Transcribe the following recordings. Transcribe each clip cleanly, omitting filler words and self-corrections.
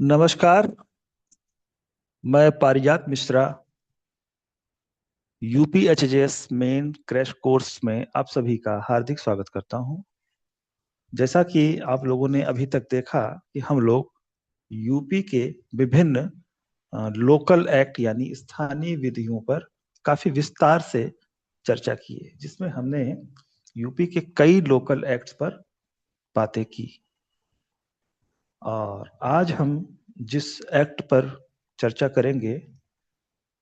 नमस्कार। मैं पारिजात मिश्रा यूपीएचजेएस मेन क्रैश कोर्स में आप सभी का हार्दिक स्वागत करता हूं। जैसा कि आप लोगों ने अभी तक देखा कि हम लोग यूपी के विभिन्न लोकल एक्ट यानी स्थानीय विधियों पर काफी विस्तार से चर्चा की है, जिसमें हमने यूपी के कई लोकल एक्ट्स पर बातें की। और आज हम जिस एक्ट पर चर्चा करेंगे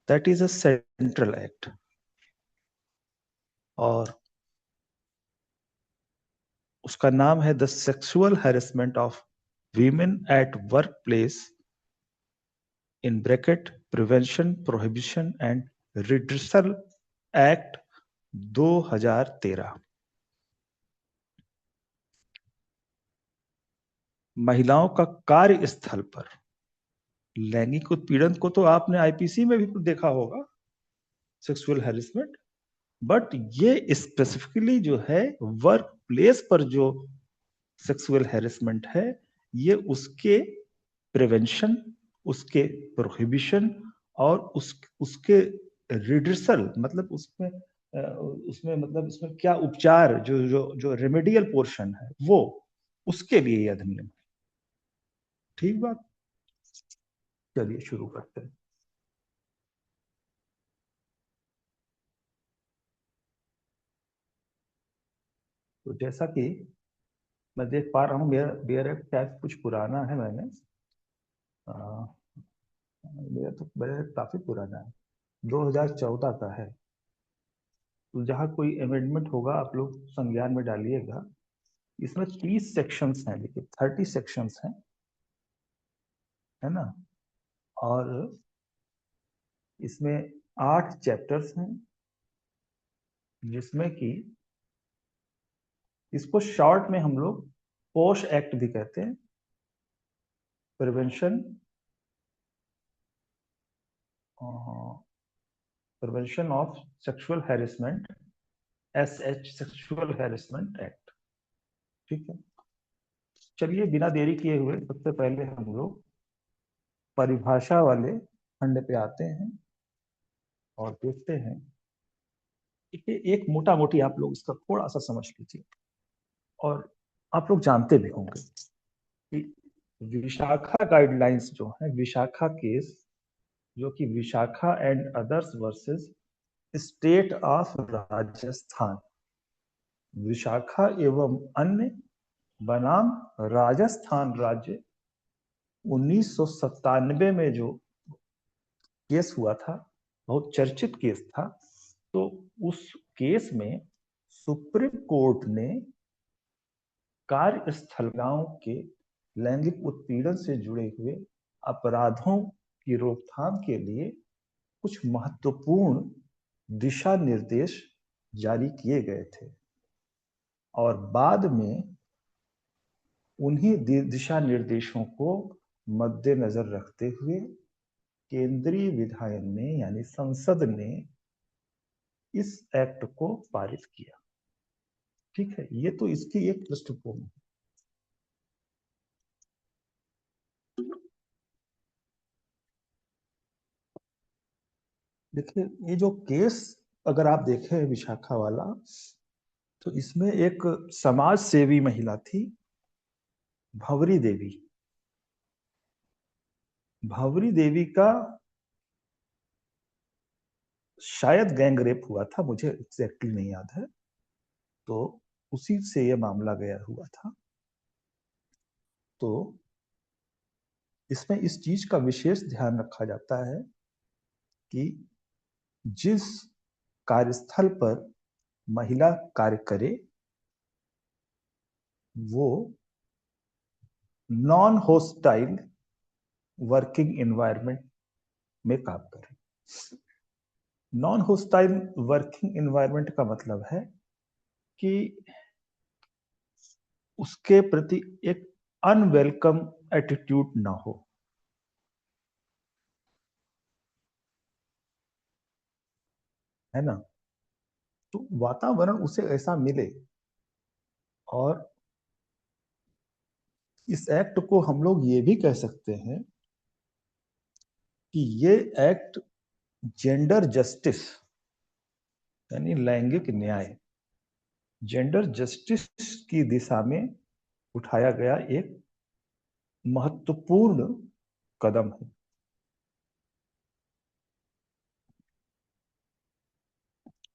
that is a central act. और उसका नाम है the sexual harassment of women at work place in bracket prevention prohibition and redressal act 2013। महिलाओं का कार्य स्थल पर लैंगिक उत्पीड़न को तो आपने आईपीसी में भी देखा होगा, सेक्सुअल हैरेसमेंट। बट ये स्पेसिफिकली जो है वर्क प्लेस पर जो सेक्सुअल हैरेसमेंट है, ये उसके प्रिवेंशन, उसके प्रोहिबिशन और उसके रिड्रेसल, मतलब उसमें मतलब उसमें क्या उपचार, जो जो जो रेमेडियल पोर्शन है वो, उसके लिए यह अधिनियम। ठीक बात। चलिए शुरू करते हैं। तो जैसा कि मैं देख पा रहा हूँ, मेरा बेयर एक्ट शायद कुछ पुराना है। आ, मेरा एक्ट काफी पुराना है, 2014 का है। तो जहाँ कोई अमेंडमेंट होगा आप लोग संज्ञान में डालिएगा। इसमें 30 सेक्शंस हैं, देखिए 30 सेक्शंस हैं, है ना। और इसमें 8 चैप्टर्स हैं, जिसमें कि इसको शॉर्ट में हम लोग पोश एक्ट भी कहते हैं, prevention prevention of sexual harassment, SH sexual harassment act. ठीक है। चलिए बिना देरी किए हुए सबसे पहले हम लोग परिभाषा वाले खंड पे आते हैं और देखते हैं। एक मोटा मोटी आप लोग इसका थोड़ा सा समझ लीजिए। और आप लोग जानते भी होंगे कि विशाखा गाइडलाइंस जो है, विशाखा केस, जो कि Vishakha and others versus state of Rajasthan, Vishakha एवं अन्य बनाम राजस्थान राज्य, 1997 में जो केस हुआ था, बहुत चर्चित केस था। तो उस केस में सुप्रीम कोर्ट ने कार्यस्थल गांव के लैंगिक उत्पीड़न से जुड़े हुए अपराधों की रोकथाम के लिए कुछ महत्वपूर्ण दिशा निर्देश जारी किए गए थे। और बाद में उन्हीं दिशा निर्देशों को मद्देनजर रखते हुए केंद्रीय विधायन ने यानी संसद ने इस एक्ट को पारित किया। ठीक है, ये तो इसकी एक पृष्ठभूमि। देखिए, ये जो केस अगर आप देखें विशाखा वाला, तो इसमें एक समाज सेवी महिला थी, भवरी देवी। भवरी देवी का शायद गैंग रेप हुआ था, मुझे एग्जैक्टली नहीं याद है। तो उसी से ये मामला गया हुआ था। तो इसमें इस चीज का विशेष ध्यान रखा जाता है कि जिस कार्यस्थल पर महिला कार्य करे, वो नॉन होस्टाइल वर्किंग एनवायरनमेंट में काम करे। नॉन होस्टाइल वर्किंग एनवायरनमेंट का मतलब है कि उसके प्रति एक अनवेलकम एटीट्यूड ना हो, है ना। तो वातावरण उसे ऐसा मिले, और इस एक्ट को हम लोग ये भी कह सकते हैं कि ये एक्ट जेंडर जस्टिस यानी लैंगिक न्याय, जेंडर जस्टिस की दिशा में उठाया गया एक महत्वपूर्ण कदम है।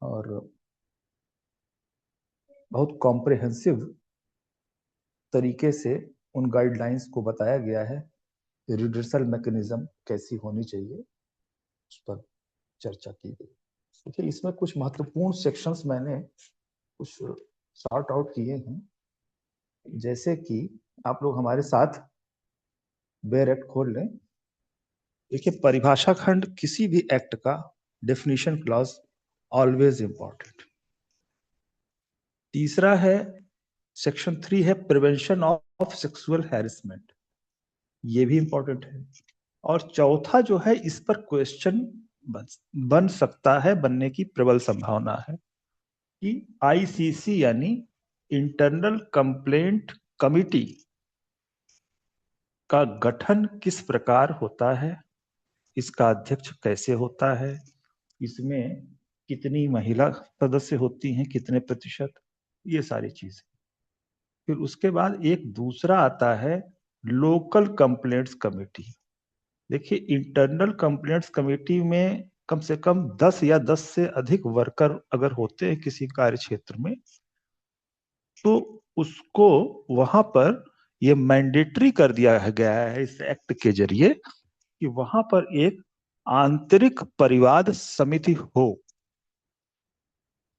और बहुत कॉम्प्रिहेंसिव तरीके से उन गाइडलाइंस को बताया गया है, रिड्रेसल मैकेनिज्म कैसी होनी चाहिए उस पर चर्चा की गई। देखिए इसमें कुछ महत्वपूर्ण सेक्शंस मैंने कुछ सॉर्ट आउट किए हैं, जैसे कि आप लोग हमारे साथ बेयर एक्ट खोल लें। देखिए परिभाषा खंड किसी भी एक्ट का डेफिनेशन क्लॉज ऑलवेज इंपॉर्टेंट। तीसरा है सेक्शन 3 है प्रिवेंशन ऑफ सेक्सुअल हैरेसमेंट, ये भी इंपॉर्टेंट है। और चौथा जो है इस पर क्वेश्चन बन सकता है, बनने की प्रबल संभावना है कि आईसीसी यानी इंटरनल कंप्लेंट कमिटी का गठन किस प्रकार होता है, इसका अध्यक्ष कैसे होता है, इसमें कितनी महिला सदस्य होती हैं, कितने प्रतिशत, ये सारी चीजें। फिर उसके बाद एक दूसरा आता है लोकल कंप्लेंट्स कमेटी। देखिए इंटरनल कंप्लेंट्स कमेटी में कम से कम 10 या 10 से अधिक वर्कर अगर होते हैं किसी कार्य क्षेत्र में, तो उसको वहां पर ये मैंडेटरी कर दिया गया है इस एक्ट के जरिए कि वहां पर एक आंतरिक परिवाद समिति हो,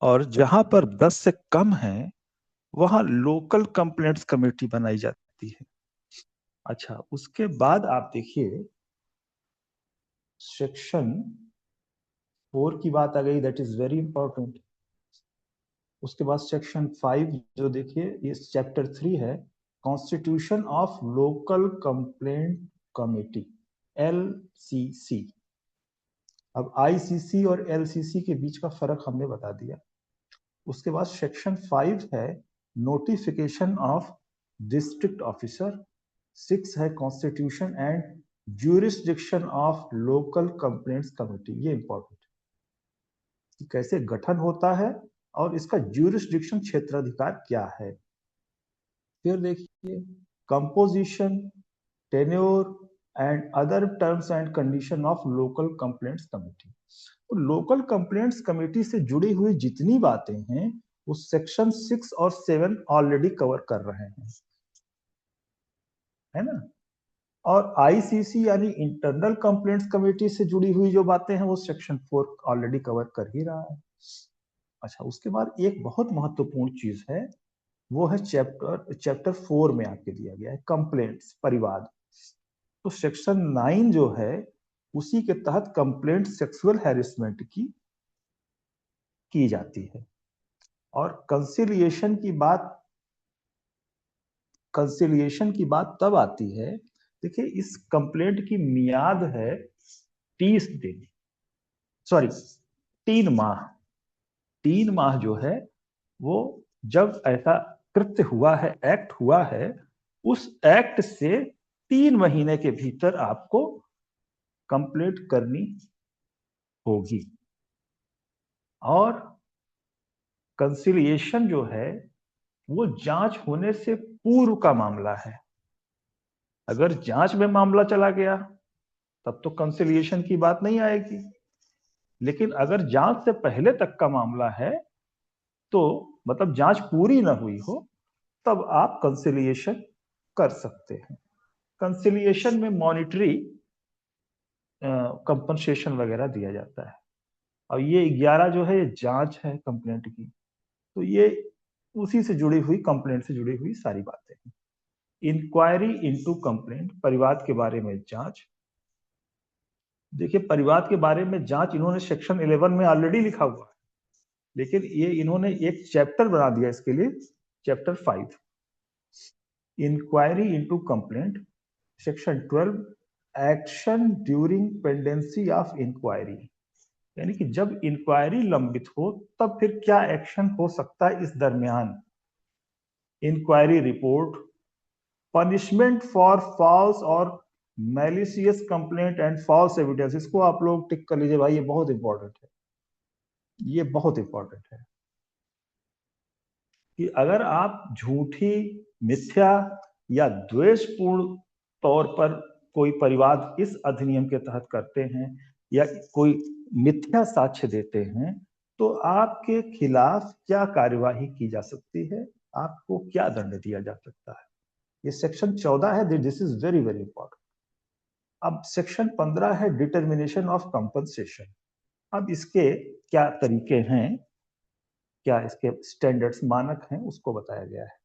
और जहां पर 10 से कम है वहां लोकल कंप्लेंट्स कमेटी बनाई जाती है। अच्छा उसके बाद आप देखिए सेक्शन 4 की बात आ गई, दैट इज वेरी इंपॉर्टेंट। उसके बाद सेक्शन 5 जो देखिए ये चैप्टर 3 है, constitution of local complaint committee, LCC. अब आईसीसी और एलसीसी के बीच का फर्क हमने बता दिया। उसके बाद सेक्शन 5 है नोटिफिकेशन ऑफ डिस्ट्रिक्ट ऑफिसर। 6 है constitution and jurisdiction of local complaints committee, ये इंपॉर्टेंट कि कैसे गठन होता है और इसका ज्यूरिस्डिक्शन क्षेत्राधिकार क्या है। फिर देखिए composition, tenure and other terms and condition of local complaints committee. तो लोकल कंप्लेंट्स कमेटी से जुड़ी हुई जितनी बातें हैं वो सेक्शन 6 और 7 ऑलरेडी कवर कर रहे हैं, है ना। और आईसीसी यानी इंटरनल कंप्लेंट्स कमेटी से जुड़ी हुई जो बातें हैं वो सेक्शन 4 ऑलरेडी कवर कर ही रहा है। अच्छा उसके बाद एक बहुत महत्वपूर्ण चीज है, वो है चैप्टर 4 में आपके दिया गया है कंप्लेंट्स, परिवाद। तो सेक्शन 9 जो है उसी के तहत कंप्लेंट सेक्सुअल हैरेसमेंट की जाती है। और कंसिलिएशन की बात तब आती है, देखिए इस कंप्लेंट की मियाद है 30 दिन, सॉरी 3 माह। 3 माह जो है वो जब ऐसा कृत्य हुआ है, एक्ट हुआ है, उस एक्ट से 3 महीने के भीतर आपको कंप्लीट करनी होगी। और कंसिलिएशन जो है वो जांच होने से पूर्व का मामला है। अगर जांच में मामला चला गया तब तो कंसिलिएशन की बात नहीं आएगी, लेकिन अगर जांच से पहले तक का मामला है तो मतलब जांच पूरी ना हुई हो तब आप कंसिलिएशन कर सकते हैं। कंसिलिएशन में मॉनिटरी कंपनसेशन वगैरह दिया जाता है। और ये 11 जो है ये जांच है कंप्लेंट की, तो ये उसी से जुड़ी हुई, कंप्लेंट से जुड़ी हुई सारी बातें हैं। इंक्वायरी इनटू कंप्लेंट, परिवाद के बारे में जांच। देखिए परिवाद के बारे में जांच इन्होंने सेक्शन 11 में ऑलरेडी लिखा हुआ है, लेकिन ये इन्होंने एक चैप्टर बना दिया इसके लिए, chapter 5 inquiry into complaint. Section 12 action during pendency of inquiry, यानी कि जब इंक्वायरी लंबित हो तब फिर क्या एक्शन हो सकता है इस दरमियान। Inquiry report, punishment for false और malicious complaint and false evidence, इसको आप लोग टिक कर लीजिए भाई, ये बहुत इंपॉर्टेंट है, ये बहुत इंपॉर्टेंट है कि अगर आप झूठी, मिथ्या या द्वेषपूर्ण तौर पर कोई परिवाद इस अधिनियम के तहत करते हैं या कोई मिथ्या साक्ष्य देते हैं तो आपके खिलाफ क्या कार्यवाही की जा सकती है, आपको क्या दंड दिया जा सकता है। ये सेक्शन 14 है, this is very very important. अब सेक्शन 15 है डिटर्मिनेशन ऑफ कंपनसेशन। अब इसके क्या तरीके हैं, क्या इसके स्टैंडर्ड्स मानक हैं, उसको बताया गया है।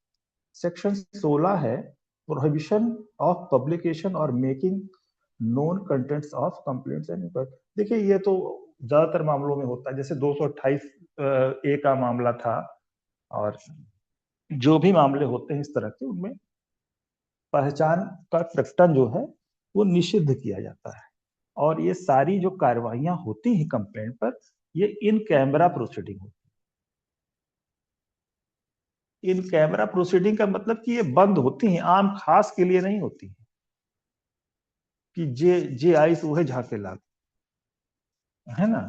सेक्शन 16 है प्रोहिबिशन ऑफ पब्लिकेशन और making known contents of complaints and inquiry. देखिए ये तो ज्यादातर मामलों में होता है, जैसे 228 ए का मामला था, और जो भी मामले होते हैं इस तरह के, उनमें पहचान का प्रकटन जो है वो निषिद्ध किया जाता है। और ये सारी जो कार्रवाइयां होती हैं कंप्लेंट पर, ये इन कैमरा प्रोसीडिंग होती है। इन कैमरा प्रोसीडिंग का मतलब कि ये बंद होती हैं, आम खास के लिए नहीं होती है कि जे आई तो वह झाके लाल, है ना।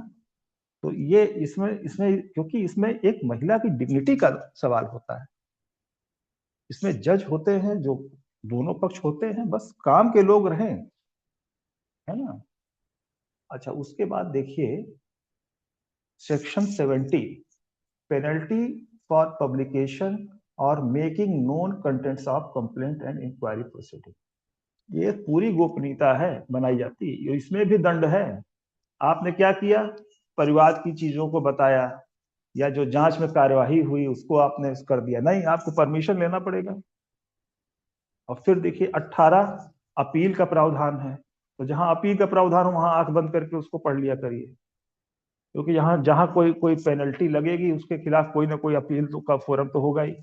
तो ये इसमें इसमें क्योंकि इसमें एक महिला की डिग्निटी का सवाल होता है, इसमें जज होते हैं जो दोनों पक्ष होते हैं, बस काम के लोग रहें, है ना। अच्छा, उसके बाद देखिए सेक्शन 70 पेनल्टी फॉर पब्लिकेशन और making known contents of complaint and inquiry proceeding. ये पूरी गोपनीयता है बनाई जाती है, इसमें भी दंड है। आपने क्या किया, परिवाद की चीजों को बताया या जो जांच में कार्यवाही हुई उसको आपने कर दिया, नहीं, आपको परमिशन लेना पड़ेगा। और फिर देखिए 18 अपील का प्रावधान है, तो जहां अपील का प्रावधान हो वहां आंख बंद करके उसको पढ़ लिया करिए, क्योंकि यहाँ जहां कोई कोई पेनल्टी लगेगी उसके खिलाफ कोई ना कोई अपील तो का फोरम तो होगा ही।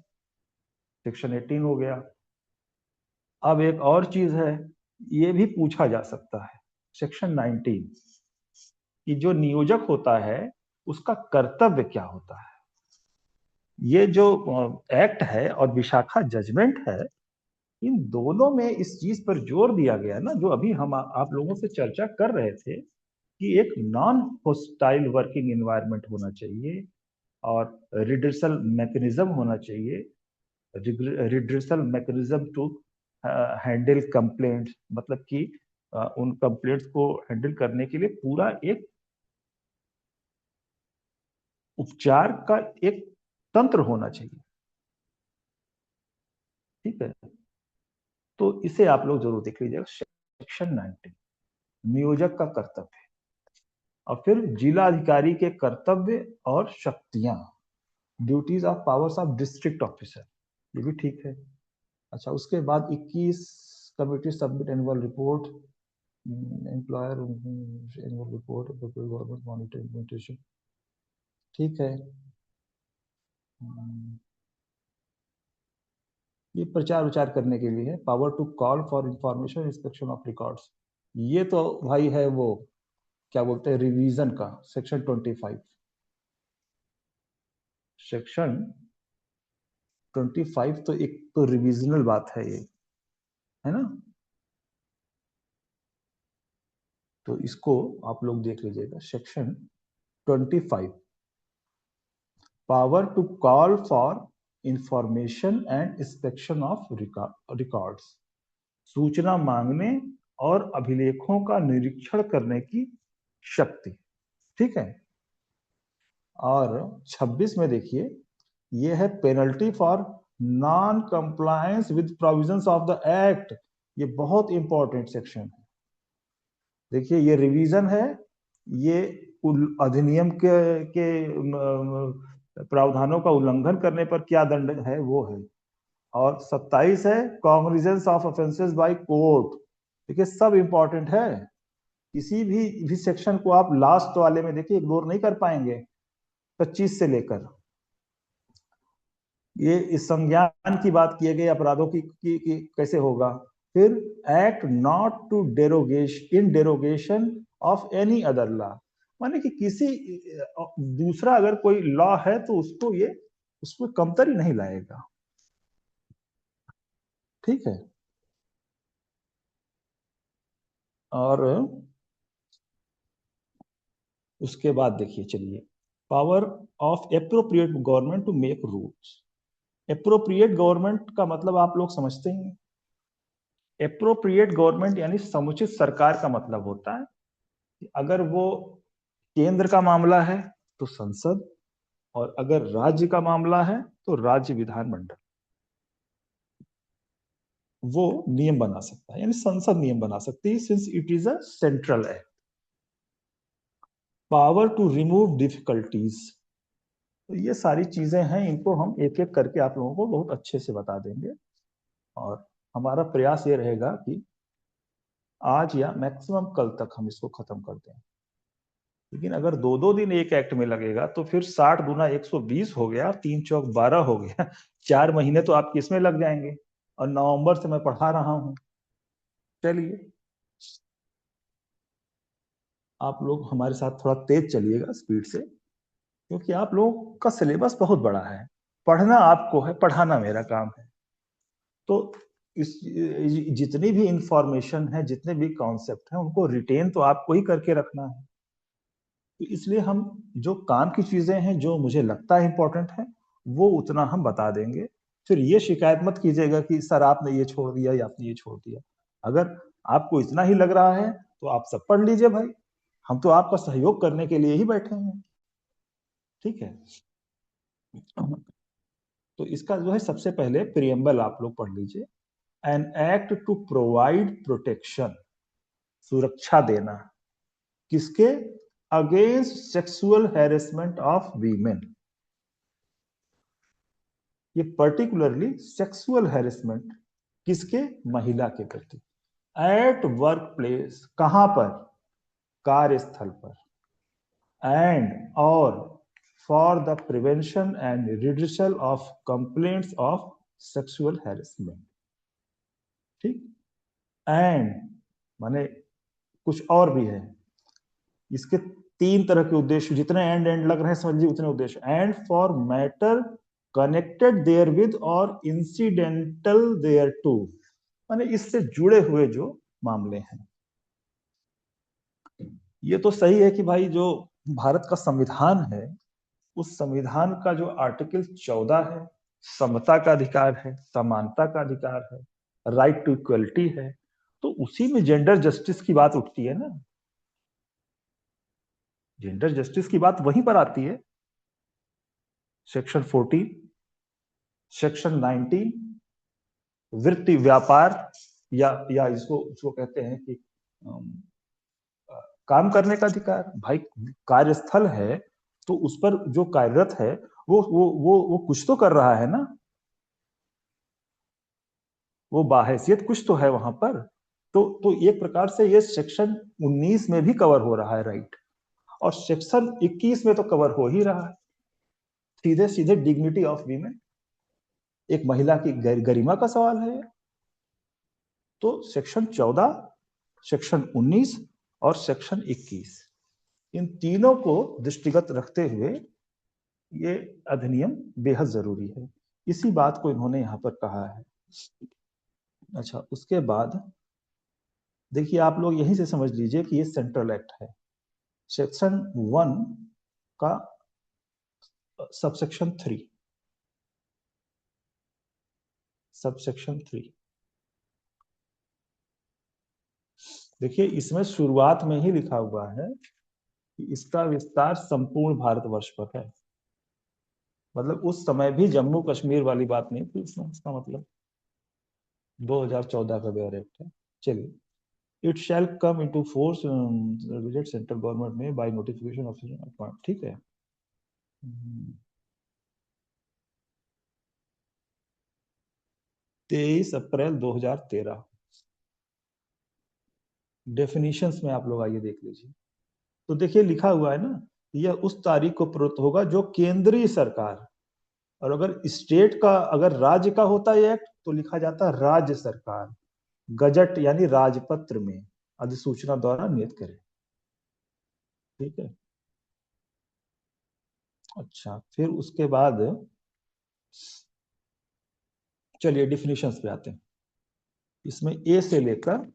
सेक्शन 18 हो गया। अब एक और चीज है, ये भी पूछा जा सकता है, सेक्शन 19 कि जो नियोजक होता है उसका कर्तव्य क्या होता है। ये जो एक्ट है और विशाखा जजमेंट है, इन दोनों में इस चीज पर जोर दिया गया ना, जो अभी हम आप लोगों से चर्चा कर रहे थे कि एक नॉन होस्टाइल वर्किंग एनवायरनमेंट होना चाहिए और रिड्रेसल मैकेनिज्म होना चाहिए, redressal mechanism to handle complaints, मतलब कि उन कंप्लेंट्स को हैंडल करने के लिए पूरा एक उपचार का एक तंत्र होना चाहिए, ठीक है। तो इसे आप लोग जरूर देख लीजिएगा, सेक्शन 19 नियोजक का कर्तव्य, और फिर जिला अधिकारी के कर्तव्य और शक्तियां, duties of powers of district officer, ये भी ठीक है। अच्छा, उसके बाद 21 committee submit annual report, employer annual report, government monitoring, ठीक है। ये प्रचार विचार करने के लिए है, power to call for information inspection of records, ये तो भाई है वो क्या बोलते हैं रिवीजन का, सेक्शन 25। सेक्शन 25 तो एक तो रिविजनल बात है ये, है ना। तो इसको आप लोग देख लीजिएगा, section 25 power to call for information and inspection of records, सूचना मांगने और अभिलेखों का निरीक्षण करने की शक्ति, ठीक है। और 26 में देखिए, ये है penalty for non compliance with provisions of the act, ये बहुत इंपॉर्टेंट सेक्शन है। देखिए ये रिवीजन है, ये अधिनियम के प्रावधानों का उल्लंघन करने पर क्या दंड है वो है। और 27 है cognizance of offences by court, देखिए सब इंपॉर्टेंट है। किसी भी सेक्शन को आप लास्ट वाले में देखिए इग्नोर नहीं कर पाएंगे। 25 से लेकर ये इस संज्ञान की बात किए गए अपराधों की कैसे होगा। फिर act not to derogation in derogation of any other law, माने कि किसी दूसरा अगर कोई लॉ है तो उसको ये उसमें कमतरी नहीं लाएगा, ठीक है। और उसके बाद देखिए, चलिए, power of appropriate government to make rules. Appropriate government का मतलब आप लोग समझते हैं। एप्रोप्रिएट गवर्नमेंट यानी समुचित सरकार का मतलब होता है कि अगर वो केंद्र का मामला है तो संसद, और अगर राज्य का मामला है तो राज्य विधानमंडल वो नियम बना सकता है, यानी संसद नियम बना सकती है, since it is a central act. Power to remove difficulties, तो ये सारी चीजें हैं, इनको हम एक एक करके आप लोगों को बहुत अच्छे से बता देंगे। और हमारा प्रयास ये रहेगा कि आज या मैक्सिमम कल तक हम इसको खत्म कर दें। लेकिन अगर दो दो दिन एक एक्ट में लगेगा तो फिर 60 दूना 120 हो गया, 3 चौक 12 हो गया, 4 महीने तो आपके इसमें लग जाएंगे, और नवंबर से मैं पढ़ा रहा हूँ। चलिए, आप लोग हमारे साथ थोड़ा तेज चलिएगा, स्पीड से, क्योंकि आप लोगों का सिलेबस बहुत बड़ा है। पढ़ना आपको है, पढ़ाना मेरा काम है। तो इस जितनी भी इंफॉर्मेशन है, जितने भी कॉन्सेप्ट हैं, उनको रिटेन तो आपको ही करके रखना है। तो इसलिए हम जो काम की चीजें हैं, जो मुझे लगता है इंपॉर्टेंट है, वो उतना हम बता देंगे। फिर ये शिकायत मत कीजिएगा कि सर आपने ये छोड़ दिया या आपने ये छोड़ दिया। अगर आपको इतना ही लग रहा है तो आप सब पढ़ लीजिए भाई, हम तो आपका सहयोग करने के लिए ही बैठे हैं। ठीक है, तो इसका जो है सबसे पहले प्रियम्बल आप लोग पढ़ लीजिए। An act to provide protection, सुरक्षा देना, किसके? Against sexual harassment of women. ये पर्टिकुलरली सेक्सुअल हैरेसमेंट किसके? महिला के प्रति। एट वर्क प्लेस, कहां पर? कार्यस्थल पर। एंड और for the prevention and redressal of complaints of sexual harassment. ठीक, एंड माने कुछ और भी है इसके। 3 तरह के उद्देश्य, जितने एंड एंड लग रहे हैं समझिए उतने उद्देश्य। And for matter connected therewith और इंसिडेंटल देयर टू, माने इससे जुड़े हुए जो मामले हैं। ये तो सही है कि भाई जो भारत का संविधान है, उस संविधान का जो आर्टिकल 14 है, समता का अधिकार है, समानता का अधिकार है, राइट टू इक्वलिटी है, तो उसी में जेंडर जस्टिस की बात उठती है ना। जेंडर जस्टिस की बात वहीं पर आती है। सेक्शन 14, सेक्शन 19, वृत्ति व्यापार, या इसको इसको कहते हैं कि काम करने का अधिकार। भाई कार्यस्थल है तो उस पर जो कार्यरत है वो कुछ तो कर रहा है ना, वो बाहैसियत कुछ तो है वहां पर। तो एक प्रकार से ये सेक्शन 19 में भी कवर हो रहा है, राइट, और सेक्शन 21 में तो कवर हो ही रहा है। सीधे सीधे डिग्निटी ऑफ वीमेन, एक महिला की गरिमा का सवाल है। तो सेक्शन 14, सेक्शन 19 और सेक्शन 21, इन तीनों को दृष्टिगत रखते हुए ये अधिनियम बेहद जरूरी है। इसी बात को इन्होंने यहाँ पर कहा है। अच्छा, उसके बाद देखिए, आप लोग यहीं से समझ लीजिए कि ये सेंट्रल एक्ट है। सेक्शन 1 का सबसेक्शन 3, सबसेक्शन 3, देखिए इसमें शुरुआत में ही लिखा हुआ है कि इसका विस्तार संपूर्ण भारतवर्ष पर है। मतलब उस समय भी जम्मू कश्मीर वाली बात नहीं थी इसमें, इसका मतलब 2014 का बेयर एक्ट है। चलिए, it shall come into force visit central government में बाय नोटिफिकेशन ऑफ, ठीक है। 23 अप्रैल 2013। डेफिनेशंस में आप लोग आइए देख लीजिए। तो देखिए लिखा हुआ है ना, यह उस तारीख को प्रयुक्त होगा जो केंद्रीय सरकार, और अगर स्टेट का, अगर राज्य का होता है एक्ट तो लिखा जाता है राज्य सरकार गजट यानी राजपत्र में अधिसूचना द्वारा नियत करे। ठीक है, अच्छा, फिर उसके बाद चलिए डिफिनेशंस पे आते हैं। इसमें ए से लेकर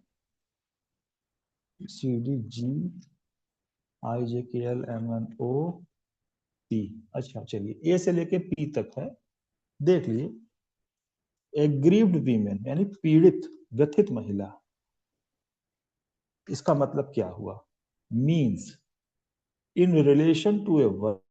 CDG IJKLMNOP। अच्छा चलिए, ए से लेके पी तक है, देख लीजिए। एग्रीव्ड वीमेन यानी पीड़ित, व्यथित महिला, इसका मतलब क्या हुआ? Means in relation to a work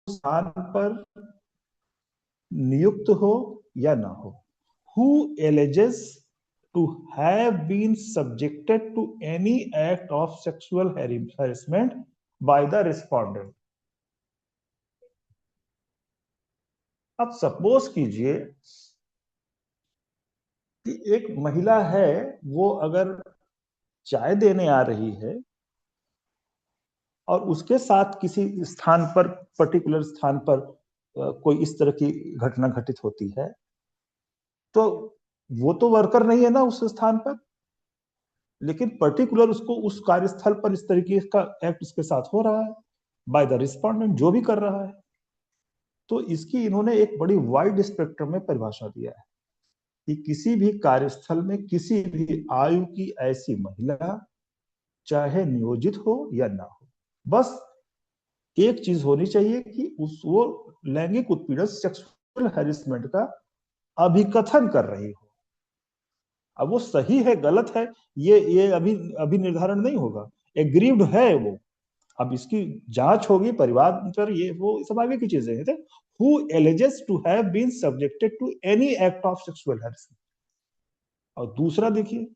स्थान पर नियुक्त हो या ना हो, who alleges to have been subjected to any act of sexual harassment by the respondent। अब सपोज कीजिए कि एक महिला है, वो अगर चाय देने आ रही है और उसके साथ किसी स्थान पर, पर्टिकुलर स्थान पर कोई इस तरह की घटना घटित होती है, तो वो तो वर्कर नहीं है ना उस स्थान पर, लेकिन पर्टिकुलर उसको उस कार्यस्थल पर इस तरीके का एक्ट उसके साथ हो रहा है बाय द रिस्पोंडेंट, जो भी कर रहा है। तो इसकी इन्होंने एक बड़ी वाइड स्पेक्ट्रम में परिभाषा दिया है कि किसी भी कार्यस्थल में किसी भी आयु की ऐसी महिला, चाहे नियोजित हो या ना हो, बस एक चीज होनी चाहिए कि उस वो लैंगिक उत्पीड़न, सेक्सुअल हैरेसमेंट का अभिकथन कर रही हो। अब वो सही है गलत है, ये अभी अभी निर्धारण नहीं होगा, एग्रीव्ड है वो, अब इसकी जांच होगी परिवार पर, ये वो सब आगे की चीजें हैं। Who alleges to have been subjected to any act of sexual harassment. और दूसरा देखिए,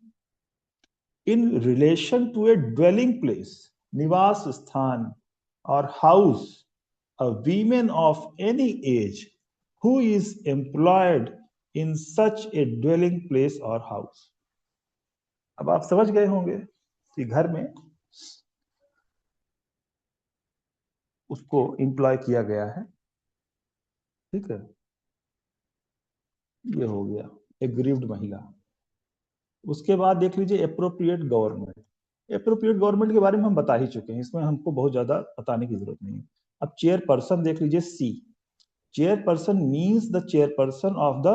in relation to a dwelling place, निवास स्थान और house, a woman of any age who is employed in such a dwelling place or house। अब आप समझ गए होंगे कि घर में उसको एम्प्लॉय किया गया है, ठीक है, ये हो गया एग्रीव्ड महिला। उसके बाद देख लीजिए एप्रोप्रिएट गवर्नमेंट। एप्रोप्रिएट गवर्नमेंट के बारे में हम बता ही चुके हैं, इसमें हमको बहुत ज्यादा बताने की जरूरत नहीं है। अब चेयरपर्सन देख लीजिए, C, chairperson means the chairperson of the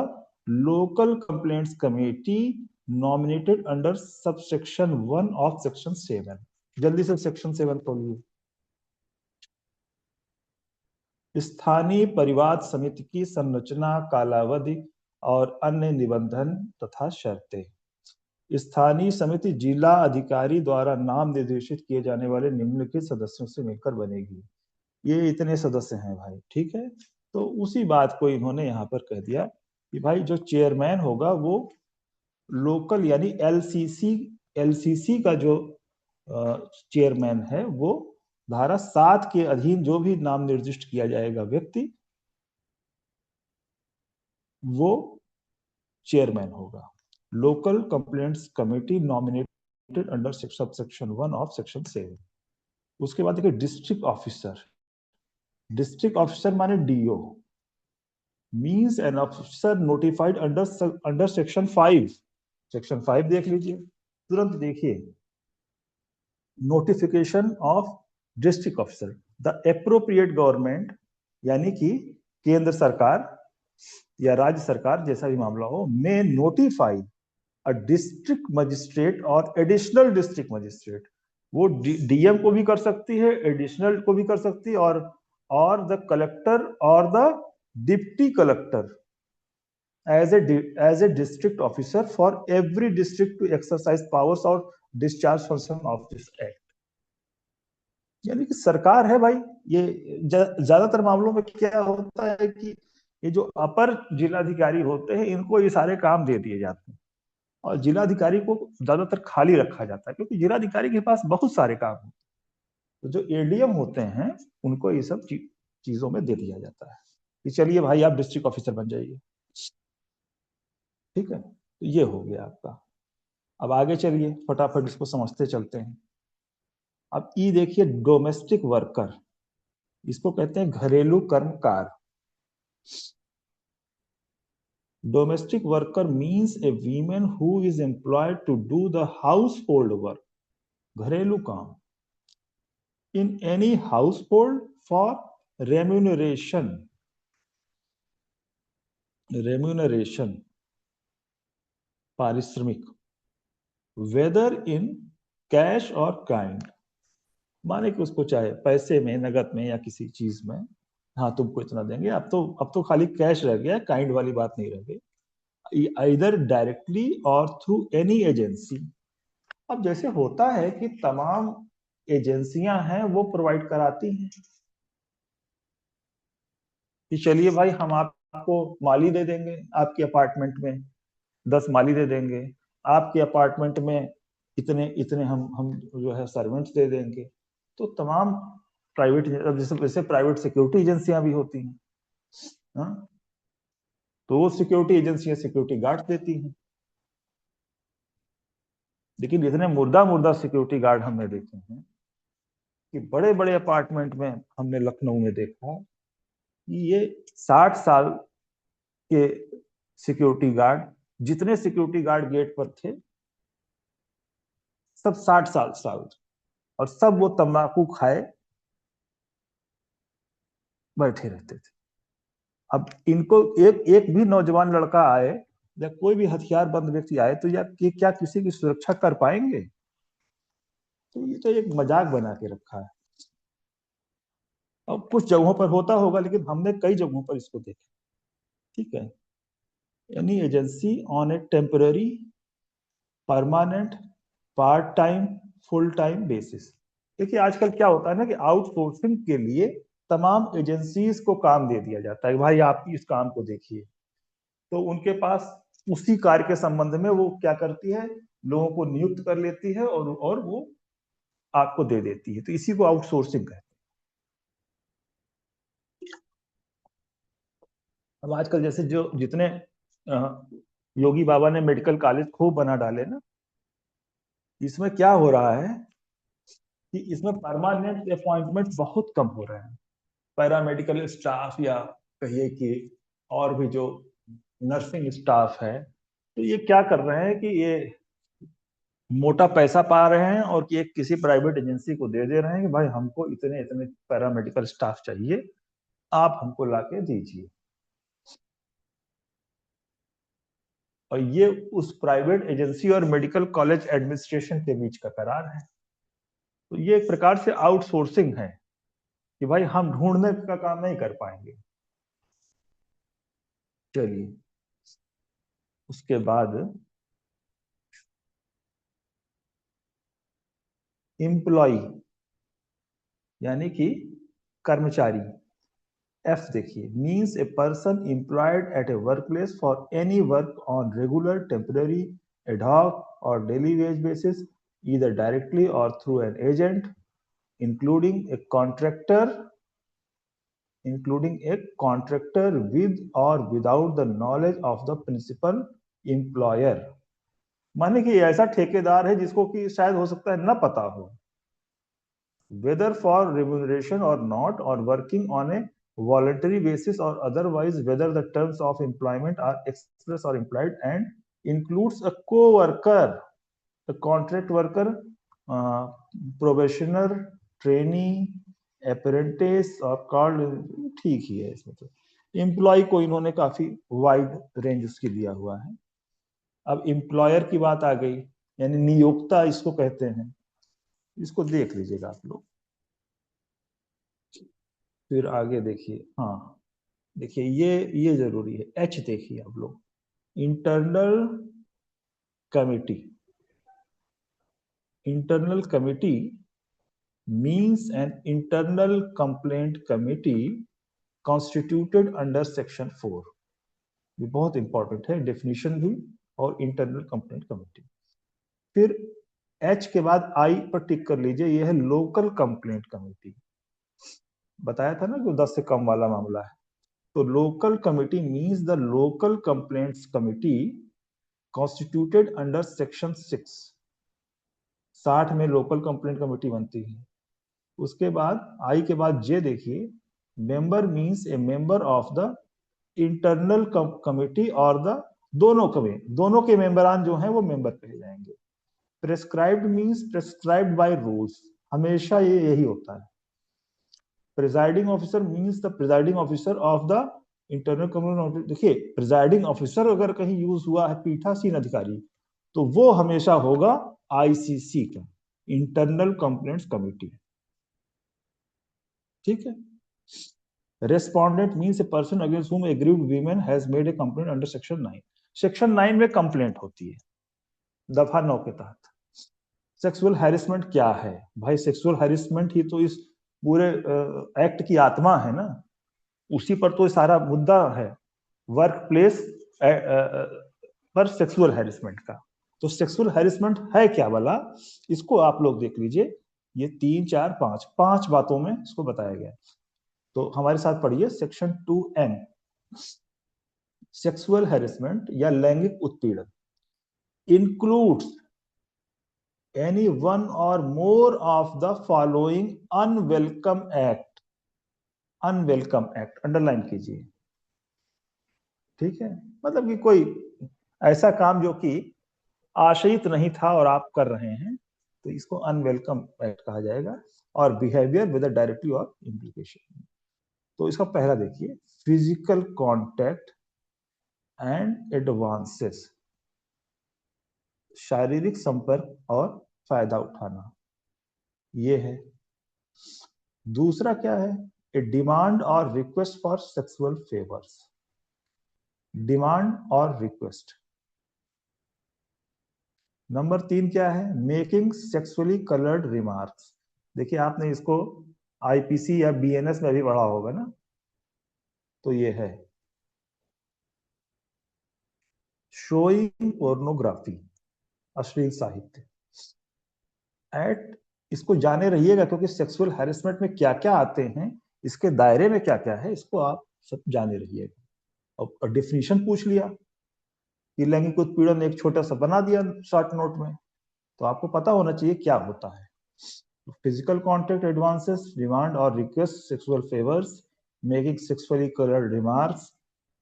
local complaints committee nominated under subsection 1 of section 7। जल्दी से सेक्शन 7 खोलिए। स्थानीय परिवाद समिति की संरचना, कालावधि और अन्य निबंधन तथा शर्तें। स्थानीय समिति जिला अधिकारी द्वारा नाम निर्देशित किए जाने वाले निम्नलिखित सदस्यों से मिलकर बनेगी। ये इतने सदस्य हैं भाई, ठीक है। तो उसी बात को इन्होंने यहाँ पर कह दिया कि भाई जो चेयरमैन होगा वो लोकल यानी एलसीसी, एलसीसी का जो चेयरमैन है वो धारा 7 के अधीन जो भी नाम निर्दिष्ट किया जाएगा व्यक्ति, वो चेयरमैन होगा। Local complaints committee nominated under subsection 1 of section 7। उसके बाद देखिए डिस्ट्रिक्ट ऑफिसर। डिस्ट्रिक्ट ऑफिसर माने DO, means an officer notified under section 5। Section 5 देख लीजिए, तुरंत देखिए, notification of district officer, the appropriate government यानी कि केंद्र सरकार या राज्य सरकार जैसा भी मामला हो, में नोटिफाई अ डिस्ट्रिक्ट मजिस्ट्रेट और एडिशनल डिस्ट्रिक्ट मजिस्ट्रेट। वो डीएम को भी कर सकती है, एडिशनल को भी कर सकती है, और द कलेक्टर और the deputy collector as a district officer for every district to exercise powers और discharge function of this act. यानी कि सरकार है भाई। ये ज्यादातर मामलों में क्या होता है कि ये जो अपर जिलाधिकारी होते हैं इनको ये सारे काम दे दिए जाते हैं और जिलाधिकारी को ज्यादातर खाली रखा जाता है, क्योंकि जिलाधिकारी के पास बहुत सारे काम हैं। तो जो एडीएम होते हैं उनको ये सब चीजों में दे दिया जाता है कि चलिए भाई आप डिस्ट्रिक्ट ऑफिसर बन जाइए, ठीक है। तो ये हो गया आपका। अब आगे चलिए फटाफट इसको समझते चलते हैं। अब ई देखिए, डोमेस्टिक वर्कर, इसको कहते हैं घरेलू कर्मकार। Domestic worker means a women who is employed to do the household work घरेलू काम in any household for remuneration, remuneration पारिश्रमिक, वेदर इन कैश और काइंड, माने कि उसको चाहे पैसे में, नगद में या किसी चीज में, हाँ तुमको इतना देंगे। अब तो खाली कैश रह गया, काइंड वाली बात नहीं रह गई। इधर डायरेक्टली और थ्रू एनी एजेंसी। अब जैसे होता है कि तमाम एजेंसियां हैं वो प्रोवाइड कराती हैं कि चलिए भाई हम आपको माली दे देंगे, आपके अपार्टमेंट में 10 माली दे देंगे, आपके अपार्टमेंट में इतने इतने हम जो है सर्वेंट्स दे देंगे। तो तमाम प्राइवेट, जैसे जैसे प्राइवेट सिक्योरिटी एजेंसियां भी होती हैं, हाँ, तो वो सिक्योरिटी एजेंसियां सिक्योरिटी गार्ड देती हैं। लेकिन इतने मुर्दा मुर्दा सिक्योरिटी गार्ड हमने देखे हैं कि बड़े बड़े अपार्टमेंट में हमने लखनऊ में देखा कि ये 60 साल के सिक्योरिटी गार्ड, जितने सिक्योरिटी गार्ड गेट पर थे सब 60 साल और सब वो तंबाकू खाए बैठे रहते थे। अब इनको एक एक भी नौजवान लड़का आए या कोई भी हथियार बंद व्यक्ति आए तो या कि क्या किसी की सुरक्षा कर पाएंगे? तो ये तो एक मजाक बना के रखा है। अब कुछ जगहों पर होता होगा लेकिन हमने कई जगहों पर इसको देखा। ठीक है, any agency on A temporary, permanent, part time, full time basis. देखिए आजकल क्या होता है ना कि आउटसोर्सिंग के लिए तमाम एजेंसीज को काम दे दिया जाता है, भाई आप इस काम को देखिए। तो उनके पास उसी कार्य के संबंध में वो क्या करती है, लोगों को नियुक्त कर लेती है और वो आपको दे देती है। तो इसी को आउटसोर्सिंग कहते हैं। अब आजकल जैसे जो जितने योगी बाबा ने मेडिकल कॉलेज खूब बना डाले ना, इसमें क्या हो रहा है कि इसमें परमानेंट अपॉइंटमेंट बहुत कम हो रहे हैं। पैरामेडिकल स्टाफ या कहिए कि और भी जो नर्सिंग स्टाफ है, तो ये क्या कर रहे हैं कि ये मोटा पैसा पा रहे हैं और कि एक किसी प्राइवेट एजेंसी को दे दे रहे हैं कि भाई हमको इतने इतने पैरामेडिकल स्टाफ चाहिए, आप हमको लाके दीजिए। और ये उस प्राइवेट एजेंसी और मेडिकल कॉलेज एडमिनिस्ट्रेशन के बीच का करार है। तो ये एक प्रकार से आउटसोर्सिंग है कि भाई हम ढूंढने का काम नहीं कर पाएंगे। चलिए उसके बाद एम्प्लॉय यानी कि कर्मचारी, एफ देखिए, means a person employed at a work place for any work on regular, temporary, ad hoc और daily wage basis, either directly or through an agent, including a contractor, with or without the knowledge of the principal employer। माने कि ऐसा ठेकेदार है जिसको कि शायद हो सकता है न पता हो, whether for remuneration or not, or working on a voluntary basis or otherwise, whether the terms of employment are express or implied, and includes a co-worker, a contract worker, probationer, trainee, apprentice और called, ठीक ही है इसमें। तो employ को इन्होंने काफी wide range उसकी दिया हुआ है। अब एम्प्लॉयर की बात आ गई, यानी नियोक्ता इसको कहते हैं, इसको देख लीजिएगा आप लोग। फिर आगे देखिए, हाँ देखिए ये जरूरी है, एच देखिए आप लोग, internal committee. Internal committee means an internal complaint committee constituted under section 4। ये बहुत इंपॉर्टेंट है, डेफिनेशन भी और इंटरनल कंप्लेंट कमेटी। फिर एच के बाद आई पर टिक कर लीजिए, यह है लोकल कंप्लेंट कमेटी। बताया था ना कि 10 से कम वाला मामला है। तो local committee means the local complaints committee constituted under section 6। 60 में लोकल कंप्लेंट कमेटी बनती है। उसके बाद आई के बाद जे देखिए, member means A member of the internal committee और द दोनों के मेंबरान जो हैं वो मेंबर कहे जाएंगे। Prescribed means prescribed by rules, हमेशा ये यही होता है। Presiding officer means the presiding officer of the internal community. देखिए प्रिजाइडिंग ऑफिसर अगर कहीं यूज हुआ है पीठासीन अधिकारी, तो वो हमेशा होगा आईसीसी का, इंटरनल कंप्लेंट्स कमेटी। ठीक है। Respondent means a person against whom a aggrieved woman has made a complaint under section 9। Section 9 में कंप्लेंट होती है दफा 9 के तहत। सेक्सुअल हैरेसमेंट क्या है भाई? सेक्सुअल हैरेसमेंट ही तो इस पूरे एक्ट की आत्मा है ना, उसी पर तो सारा मुद्दा है, वर्क प्लेस पर सेक्सुअल हैरेसमेंट का। तो सेक्सुअल हैरेसमेंट है क्या वाला, इसको आप लोग देख लीजिए। ये 3 4 5 5 बातों में इसको बताया गया। तो हमारे साथ पढ़िए सेक्शन 2M। सेक्सुअल हैरेसमेंट या लैंगिक उत्पीड़न includes any one or more of the following unwelcome act। Unwelcome act underline कीजिए। ठीक है, मतलब कि कोई ऐसा काम जो कि आशयित नहीं था और आप कर रहे हैं, तो इसको अनवेलकम एक्ट कहा जाएगा। और बिहेवियर विद डायरेक्टिव और इम्प्लीकेशन। तो इसका पहला देखिए, फिजिकल कॉन्टैक्ट एंड एडवांसेस, शारीरिक संपर्क और फायदा उठाना, ये है। दूसरा क्या है? ए डिमांड और request for sexual favours, demand और रिक्वेस्ट। नंबर 3 क्या है? Making sexually coloured remarks. देखिए आपने इसको आईपीसी या बीएनएस में भी पढ़ा होगा ना, तो ये है शोइंग पोर्नोग्राफी, अश्लील साहित्य। एक्ट इसको जाने रहिएगा, क्योंकि सेक्सुअल हैरेसमेंट में क्या क्या आते हैं, इसके दायरे में क्या क्या है, इसको आप सब जाने रहिएगा। और डिफिनीशन पूछ लिया कि लैंगिक उत्पीड़न एक छोटा सा बना दिया शॉर्ट नोट में, तो आपको पता होना चाहिए क्या होता है। फिजिकल कॉन्टेक्ट, एडवांसेस, डिमांड और request, sexual favours, making sexually coloured remarks,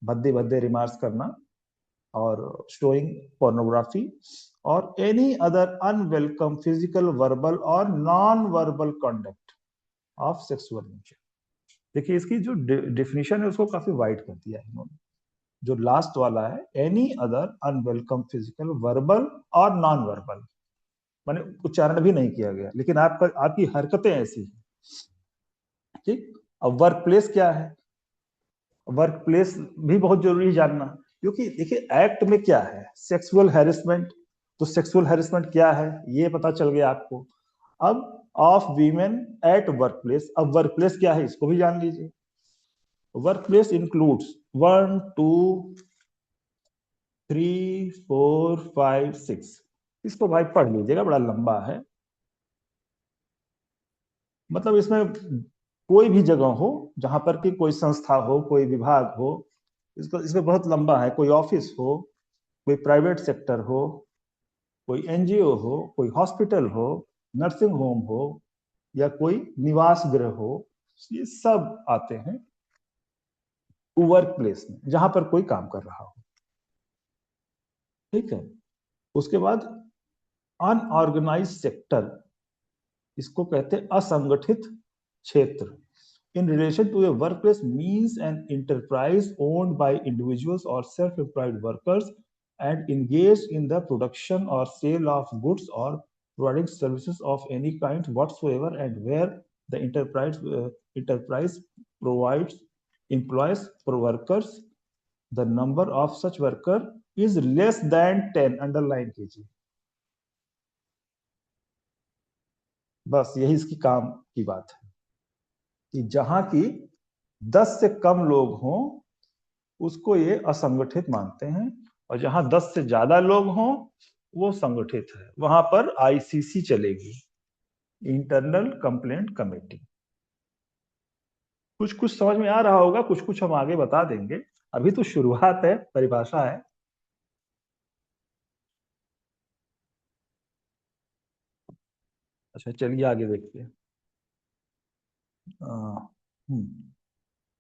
भद्दे भद्दे रिमार्क्स करना, और शोइंग पोर्नोग्राफी, और any other unwelcome physical, verbal और non verbal conduct of sexual nature. देखिए इसकी जो डेफिनेशन है उसको काफी वाइड कर दिया है इन्होंने। जो लास्ट वाला है, any other unwelcome physical, verbal और नॉन वर्बल, माने उच्चारण भी नहीं किया गया, लेकिन आपकी हरकतें ऐसी हैं। ठीक। अब वर्क प्लेस क्या है? वर्क प्लेस भी बहुत जरूरी है जानना, क्योंकि देखिए एक्ट में क्या है, सेक्सुअल हैरेसमेंट, तो सेक्सुअल हैरेसमेंट क्या है ये पता चल गया आपको। अब of women at work place, अब वर्क प्लेस क्या है इसको भी जान लीजिए। Work place includes 1 2 3 4 5 6। इसको भाई पढ़ लीजिएगा, बड़ा लंबा है। मतलब इसमें कोई भी जगह हो जहां पर कि कोई संस्था हो, कोई विभाग हो, इसमें बहुत लंबा है। कोई ऑफिस हो, कोई प्राइवेट सेक्टर हो, कोई एनजीओ हो, कोई हॉस्पिटल हो, नर्सिंग होम हो, या कोई निवास गृह हो, ये सब आते हैं वर्क प्लेस में, जहां पर कोई काम कर रहा हो। ठीक है। उसके बाद अनऑर्गेनाइज सेक्टर, इसको कहते हैं असंगठित क्षेत्र। In relation to a workplace means an enterprise owned by individuals or self-employed workers and engaged in the production or sale of goods or providing services of any kind whatsoever, and where the enterprise provides employs for workers, the number of such worker is less than 10। Underline कीजिए, बस यही इसकी काम की बात है कि जहां की 10 से कम लोग हों उसको ये असंगठित मानते हैं, और जहां 10 से ज्यादा लोग हों वो संगठित है, वहां पर आईसीसी चलेगी, इंटरनल कंप्लेंट कमेटी। कुछ कुछ समझ में आ रहा होगा, कुछ कुछ हम आगे बता देंगे, अभी तो शुरुआत है, परिभाषा है। अच्छा चलिए आगे देखते हैं।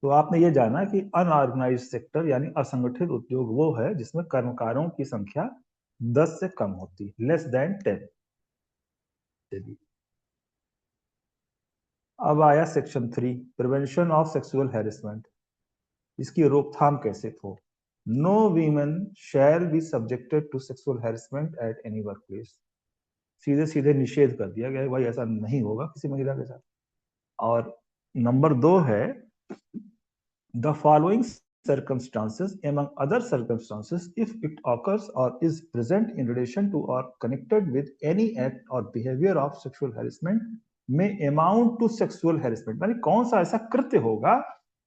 तो आपने ये जाना कि अनऑर्गेनाइज सेक्टर यानी असंगठित उद्योग वो है जिसमें कर्मकारों की संख्या 10 से कम होती है, लेस देन 10। चलिए अब आया section 3, prevention of sexual harassment. इसकी रोकथाम कैसे हो। No women shall be subjected to sexual harassment at any work place. सीधे सीधे निषेध कर दिया गया है, भाई ऐसा नहीं होगा किसी महिला के साथ। और नंबर 2 है, the following circumstances among other circumstances if it occurs or is present in relation to or connected with any act or behavior of sexual harassment may amount to sexual harassment। यानी कौन सा ऐसा कृत्य होगा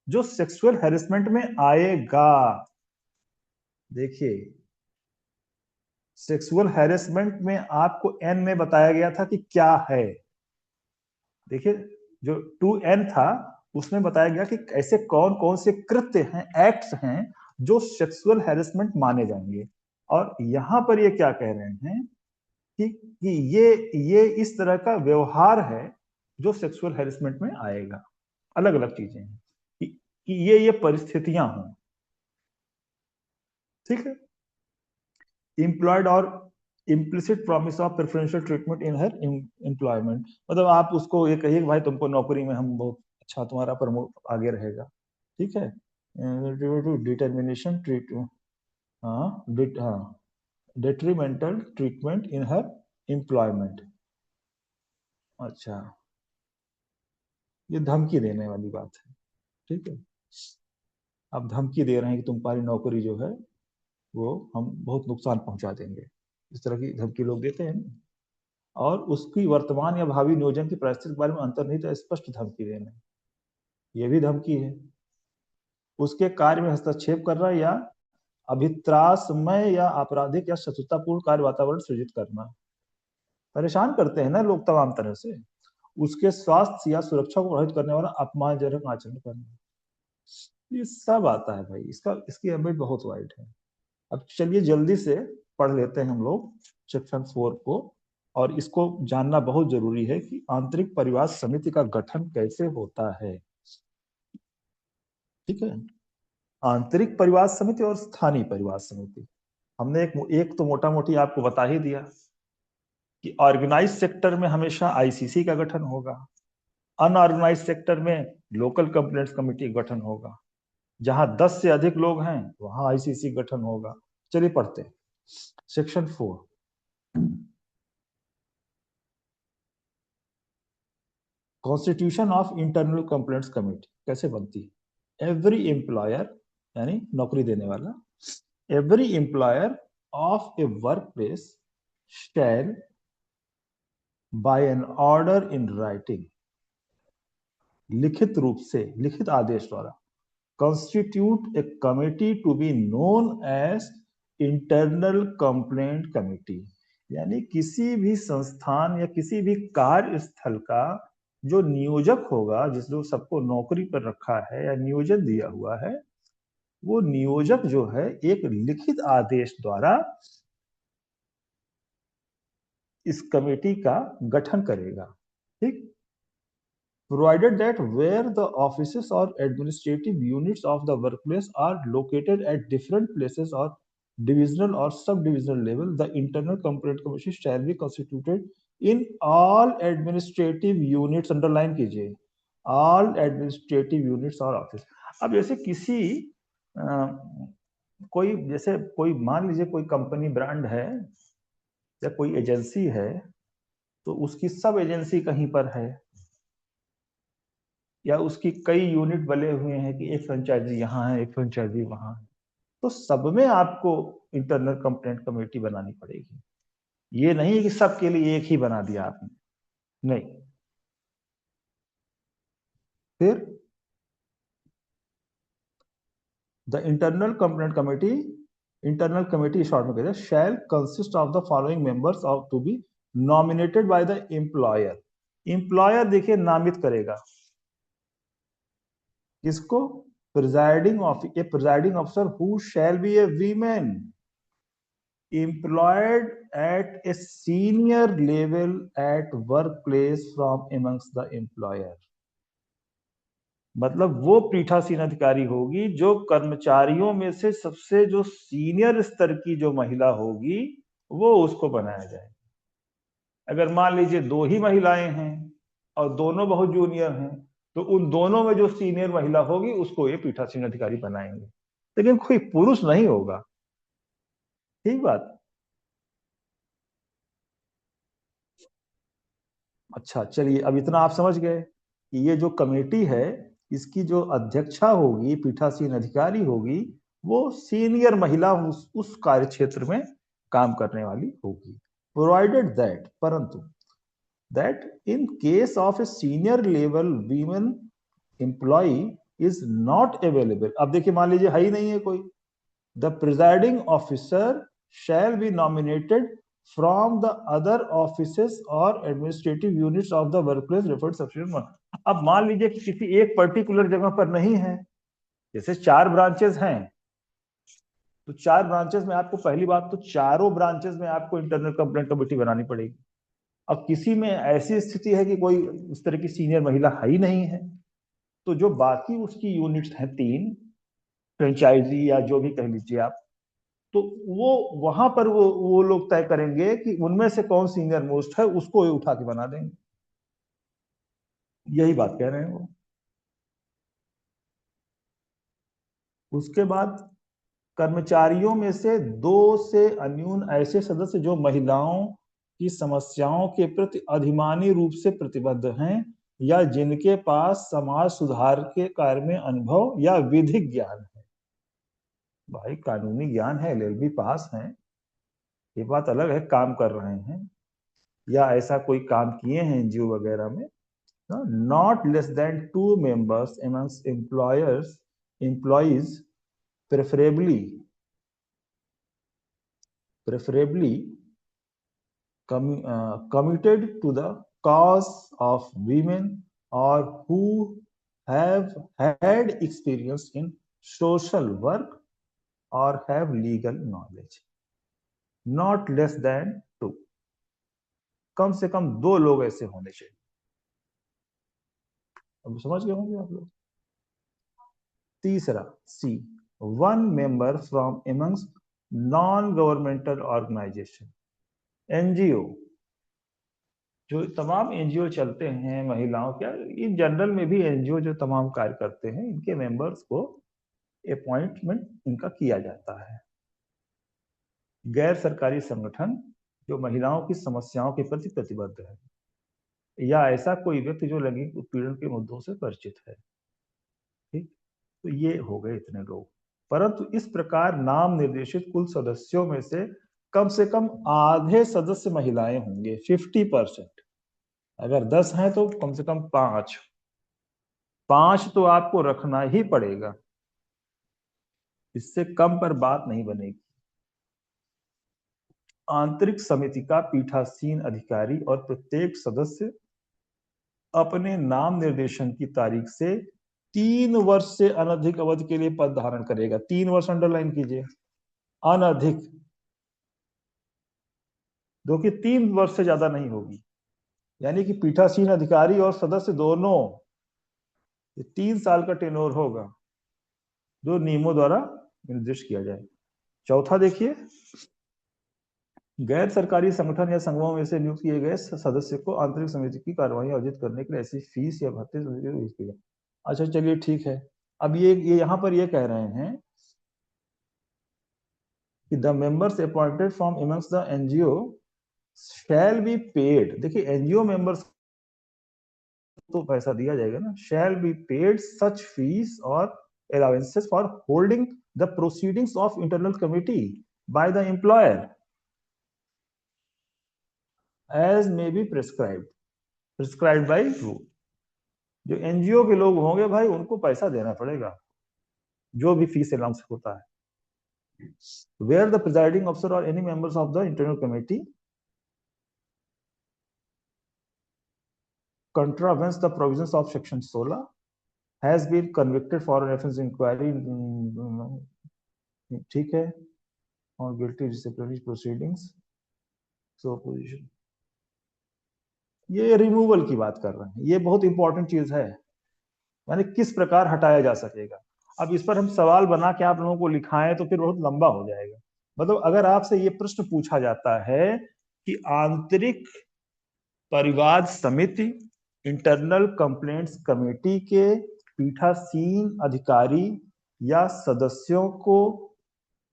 जो sexual harassment में आएगा। देखिए सेक्सुअल हैरेसमेंट में आपको एन में बताया गया था कि क्या है। देखिए जो 2N था उसमें बताया गया कि ऐसे कौन कौन से कृत्य हैं, एक्ट्स हैं जो सेक्सुअल हैरेसमेंट माने जाएंगे। और यहां पर ये क्या कह रहे हैं कि ये इस तरह का व्यवहार है जो सेक्सुअल हैरेसमेंट में आएगा। अलग अलग चीजें हैं कि ये परिस्थितियां हों। ठीक है। एम्प्लॉयड और implicit promise of preferential treatment in her employment. मतलब आप उसको ये कहिए भाई तुमको नौकरी में हम बहुत अच्छा, तुम्हारा प्रमोट आगे रहेगा। ठीक है। डिटर्मिनेशन ट्रीटमेंट, हाँ डेट्रीमेंटल ट्रीटमेंट इन हर एम्प्लॉयमेंट। अच्छा, ये धमकी देने वाली बात है। ठीक है, अब धमकी दे रहे हैं कि तुम्हारी नौकरी जो है वो हम बहुत नुकसान पहुंचा देंगे। इस तरह की धमकी लोग देते हैं। और उसकी वर्तमान या भावी नियोजन की परिस्थिति के बारे में अंतर्निहित स्पष्ट धमकी देना, यह भी धमकी है। उसके कार्य में हस्तक्षेप करना या अभित्रासमय या आपराधिक या शत्रुतापूर्ण कार्य वातावरण सृजित करना। परेशान करते हैं ना लोग तमाम तरह से। उसके स्वास्थ्य या सुरक्षा को प्रभावित करने वाला अपमानजनक आचरण करना, ये सब आता है भाई। इसकी अहमियत बहुत वाइड है। अब चलिए जल्दी से पढ़ लेते हैं हम लोग सेक्शन 4 को। और इसको जानना बहुत जरूरी है कि आंतरिक परिवार समिति का गठन कैसे होता है। ठीक है, आंतरिक परिवार समिति और स्थानीय परिवार समिति। हमने एक तो मोटा मोटी आपको बता ही दिया कि ऑर्गेनाइज सेक्टर में हमेशा आईसीसी का गठन होगा, अनऑर्गेनाइज सेक्टर में लोकल कंप्लेंट्स कमेटी का गठन होगा, जहां 10 से अधिक लोग हैं वहां आईसीसी गठन होगा। चलिए पढ़ते हैं section 4। Constitution of internal complaints committee कैसे बनती है। एवरी एम्प्लॉयर यानी नौकरी देने वाला, every employer of a work place shall by an order in writing, लिखित रूप से, लिखित आदेश द्वारा, constitute a committee to be known as internal complaint committee। यानी किसी भी संस्थान या किसी भी कार्यस्थल का जो नियोजक होगा, जिसने सबको नौकरी पर रखा है या नियोजन दिया हुआ है, वो नियोजक जो है एक लिखित आदेश द्वारा इस कमेटी का गठन करेगा। ठीक। Provided that where the offices or administrative units of the workplace are located at different places or divisional or sub-divisional level, the internal complaint commission shall be constituted in all administrative units। underline कीजिए, all administrative units or office। अब जैसे किसी कोई, जैसे कोई मान लीजिए कोई कंपनी ब्रांड है या कोई एजेंसी है, तो उसकी सब एजेंसी कहीं पर है या उसकी कई यूनिट बने हुए हैं कि एक फ्रेंचाइजी यहाँ है, एक फ्रेंचाइजी वहां है, तो सब में आपको इंटरनल कंप्लेंट कमेटी बनानी पड़ेगी। ये नहीं है कि सबके लिए एक ही बना दिया आपने, नहीं। फिर the internal complaint committee short में कहते हैं, shall consist of the following members of to be nominated by the employer. Employer देखिए नामित करेगा किसको, presiding officer who shall be a women employed at a senior level at workplace from amongst the employer। मतलब वो पीठासीन अधिकारी होगी जो कर्मचारियों में से सबसे जो सीनियर स्तर की जो महिला होगी वो उसको बनाया जाए। अगर मान लीजिए दो ही महिलाएं हैं और दोनों बहुत जूनियर हैं, तो उन दोनों में जो सीनियर महिला होगी उसको ये पीठासीन अधिकारी बनाएंगे, लेकिन कोई पुरुष नहीं होगा। ठीक बात। अच्छा चलिए, अब इतना आप समझ गए कि ये जो कमेटी है, इसकी जो अध्यक्षा होगी, पीठासीन अधिकारी होगी, वो सीनियर महिला उस कार्य क्षेत्र में काम करने वाली होगी। प्रोवाइडेड दैट, परंतु that in case of a senior level women employ is not available. अब देखिए, मान लीजिए है ही नहीं है कोई, the presiding officer shall be nominated from the other offices or administrative units of the workplace referred subsection 1। अब मान लीजिए कि किसी एक पर्टिकुलर जगह पर नहीं है, जैसे 4 ब्रांचेस हैं, तो 4 ब्रांचेस में आपको, पहली बात तो चारों ब्रांचेस में आपको इंटरनल कंप्लेंट कमेटी बनानी पड़ेगी। अब किसी में ऐसी स्थिति है कि कोई उस तरह की सीनियर महिला है ही नहीं है, तो जो बाकी उसकी यूनिट्स हैं 3 फ्रेंचाइजी या जो भी कह लीजिए आप, तो वो वहां पर वो लोग तय करेंगे कि उनमें से कौन सीनियर मोस्ट है, उसको उठा के बना देंगे। यही बात कह रहे हैं वो। उसके बाद कर्मचारियों में से 2 से अन्यून ऐसे सदस्य जो महिलाओं की समस्याओं के प्रति अधिमानी रूप से प्रतिबद्ध हैं या जिनके पास समाज सुधार के कार्य में अनुभव या विधिक ज्ञान है। भाई कानूनी ज्ञान है, एलएलबी पास हैं, ये बात अलग है, काम कर रहे हैं या ऐसा कोई काम किए हैं एनजीओ वगैरह में। Not less than 2 members amongst employees, preferably committed to the cause of women or who have had experience in social work or have legal knowledge। Not less than 2, कम से कम 2 लोग ऐसे होने चाहिए। अब समझ गए होंगे आप लोग। तीसरा C, 1 member from amongst non governmental organisation, NGO. जो तमाम एनजीओ चलते हैं महिलाओं के, इन जनरल में भी एनजीओ जो तमाम कार्य करते हैं, इनके मेंबर्स को अपॉइंटमेंट इनका किया जाता है। गैर सरकारी संगठन जो महिलाओं की समस्याओं के प्रति प्रतिबद्ध है, या ऐसा कोई व्यक्ति जो लैंगिक उत्पीड़न के मुद्दों से परिचित है। ठीक, तो ये हो गए इतने लोग। परंतु इस प्रकार नाम निर्देशित कुल सदस्यों में से कम आधे सदस्य महिलाएं होंगे, 50%। अगर 10 हैं तो कम से कम 5 तो आपको रखना ही पड़ेगा, इससे कम पर बात नहीं बनेगी। आंतरिक समिति का पीठासीन अधिकारी और प्रत्येक सदस्य अपने नाम निर्देशन की तारीख से 3 वर्ष से अनधिक अवधि के लिए पद धारण करेगा। 3 वर्ष अंडरलाइन कीजिए, अनधिक, जो कि 3 वर्ष से ज्यादा नहीं होगी। यानी कि पीठासीन अधिकारी और सदस्य दोनों 3 साल का टेन्योर होगा, जो नियमों द्वारा निर्दिष्ट किया जाए। चौथा देखिए, गैर सरकारी संगठन या संगमों में से नियुक्त किए गए सदस्य को आंतरिक समिति की कार्यवाही आयोजित करने के लिए ऐसी फीस या भत्ते। अच्छा चलिए ठीक है। अब ये यहाँ पर ये कह रहे हैं कि the members appointed from amongst the NGO shall be paid. देखिए एनजीओ मेंबर्स तो पैसा दिया जाएगा ना, shall be paid such fees और allowances for holding the proceedings of internal committee by the employer as may be prescribed by rule। जो NGO के लोग होंगे भाई, उनको पैसा देना पड़ेगा, जो भी फीस अलाउंस होता है। where the presiding officer or any members of the internal committee contravenes the provisions of section 16 has been convicted for an offense inquiry, ठीक है, और guilty disciplinary proceedings, so position, ये रिमूवल की बात कर रहे हैं। ये बहुत इंपॉर्टेंट चीज है, यानी किस प्रकार हटाया जा सकेगा। अब इस पर हम सवाल बना के आप लोगों को लिखाएं तो फिर बहुत लंबा हो जाएगा। मतलब अगर आपसे ये प्रश्न पूछा जाता है कि आंतरिक परिवाद समिति इंटरनल कंप्लेंट्स कमेटी के पीठासीन अधिकारी या सदस्यों को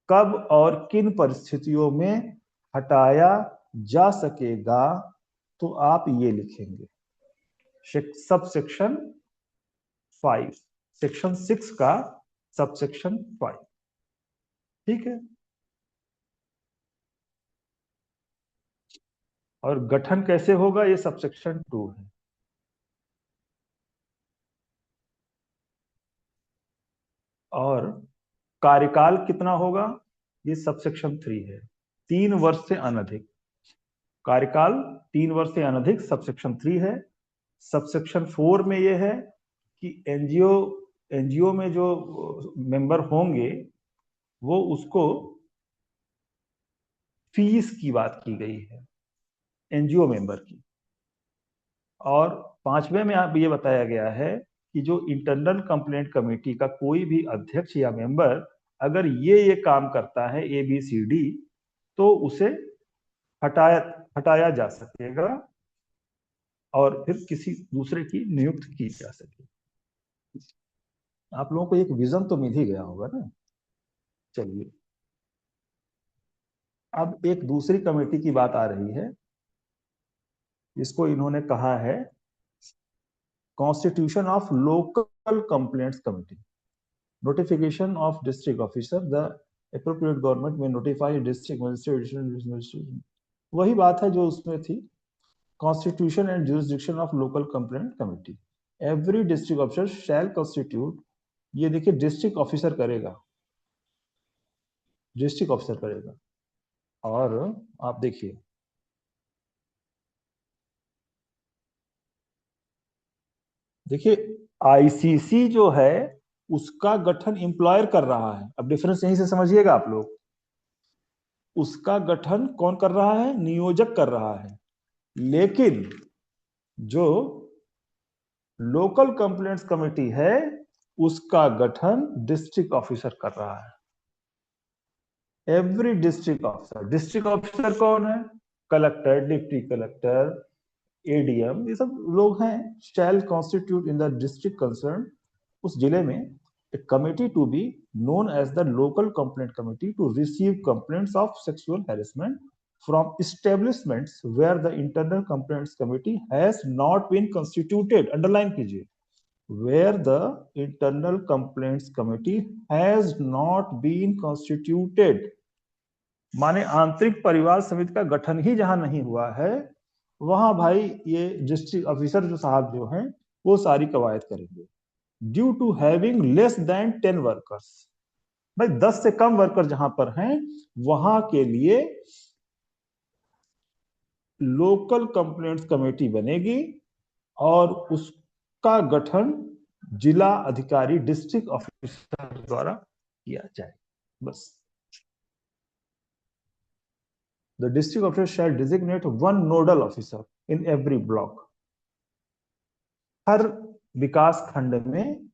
कब और किन परिस्थितियों में हटाया जा सकेगा, तो आप ये लिखेंगे सब सेक्शन 5, सेक्शन 6 का सब सेक्शन 5। ठीक है। और गठन कैसे होगा, ये सब सेक्शन 2 है। और कार्यकाल कितना होगा, ये सब सेक्शन 3 है। 3 वर्ष से अनधिक कार्यकाल, 3 वर्ष से अनधिक सब सेक्शन 3 है। सब सेक्शन 4 में ये है कि एनजीओ में जो मेंबर होंगे वो उसको फीस की बात की गई है एनजीओ मेंबर की। और 5वें में आप ये बताया गया है कि जो इंटरनल कंप्लेंट कमेटी का कोई भी अध्यक्ष या मेंबर अगर ये काम करता है ABCD, तो उसे हटाया जा सकेगा और फिर किसी दूसरे की नियुक्ति की जा सकेगी। आप लोगों को एक विजन तो मिल ही गया होगा ना। चलिए, अब एक दूसरी कमेटी की बात आ रही है, इसको इन्होंने कहा है constitution of local complaints committee. Notification of district officer, the appropriate government में नोटिफाई डिस्ट्रिक्ट मजिस्ट्रेट। वही बात है जो उसमें थी, constitution and jurisdiction of local complaint committee. Every district officer shell constitute, ये देखिए डिस्ट्रिक्ट ऑफिसर करेगा, डिस्ट्रिक्ट ऑफिसर करेगा। और आप देखिए आईसीसी जो है उसका गठन एम्प्लॉयर कर रहा है। अब डिफरेंस यहीं से समझिएगा आप लोग, उसका गठन कौन कर रहा है, नियोजक कर रहा है। लेकिन जो लोकल कंप्लेंट्स कमेटी है उसका गठन डिस्ट्रिक्ट ऑफिसर कर रहा है। एवरी डिस्ट्रिक्ट ऑफिसर कौन है, कलेक्टर, डिप्टी कलेक्टर, ADM, ये सब लोग हैं। Shall constitute in the district concern, उस जिले में a committee to be known as the local complaint committee to receive complaints of sexual harassment from establishments where the internal complaints committee has not been constituted. Underline कीजिए, where the internal complaints committee has not been constituted, माने आंतरिक परिवार समिति का गठन ही जहां नहीं हुआ है वहां भाई ये डिस्ट्रिक्ट ऑफिसर जो साहब जो हैं वो सारी कवायद करेंगे। Due to having less than 10 workers, भाई 10 से कम वर्कर जहां पर हैं वहां के लिए लोकल कंप्लेंट्स कमेटी बनेगी और उसका गठन जिला अधिकारी डिस्ट्रिक्ट ऑफिसर द्वारा किया जाए। बस, the district officer shall designate 1 nodal officer in every block. हर विकास खंड में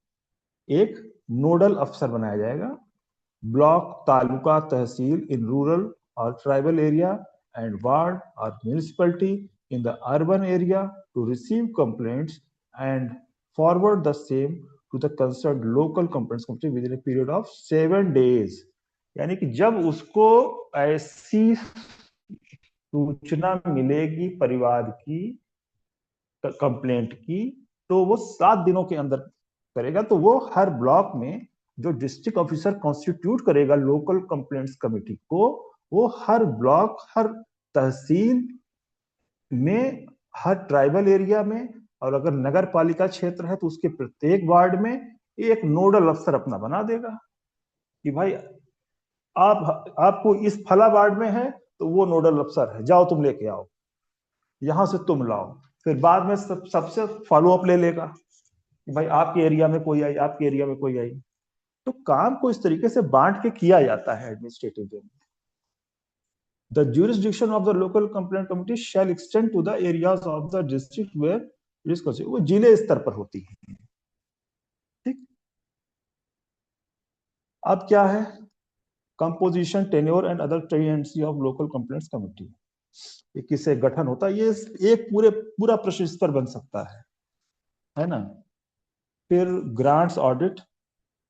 एक नोडल अफसर बनाया जाएगा। Block, taluka, tehsil in rural और ट्राइबल एरिया एंड वार्ड और municipality in the urban area to receive complaints and forward the same to the concern local complaints committee within a period of 7 days। यानी कि जब उसको ऐसी सूचना मिलेगी परिवार की कंप्लेंट की तो वो 7 दिनों के अंदर करेगा। तो वो हर ब्लॉक में जो डिस्ट्रिक्ट ऑफिसर कॉन्स्टिट्यूट करेगा लोकल कंप्लेंट्स कमेटी को, वो हर ब्लॉक, हर तहसील में, हर ट्राइबल एरिया में, और अगर नगर पालिका क्षेत्र है तो उसके प्रत्येक वार्ड में एक नोडल अफसर अपना बना देगा कि भाई आपको इस फला वार्ड में है तो वो नोडल अफसर है, जाओ तुम लेके आओ, यहां से तुम लाओ। फिर बाद में सबसे फॉलो अप ले लेगा कि भाई आपके एरिया में कोई आई, आपके एरिया में कोई आई। तो काम को इस तरीके से बांट के किया जाता है एडमिनिस्ट्रेटिव वे में। The jurisdiction of the local complaint committee shall extend to the areas of the district where it is considered, वो जिले स्तर पर होती है। ठीक, अब क्या है, composition, tenure and other tendency of local complaints committee. ये किससे गठन होता है, ये एक पूरा प्रश्न इस पर बन सकता है ना। फिर ग्रांट्स ऑडिट,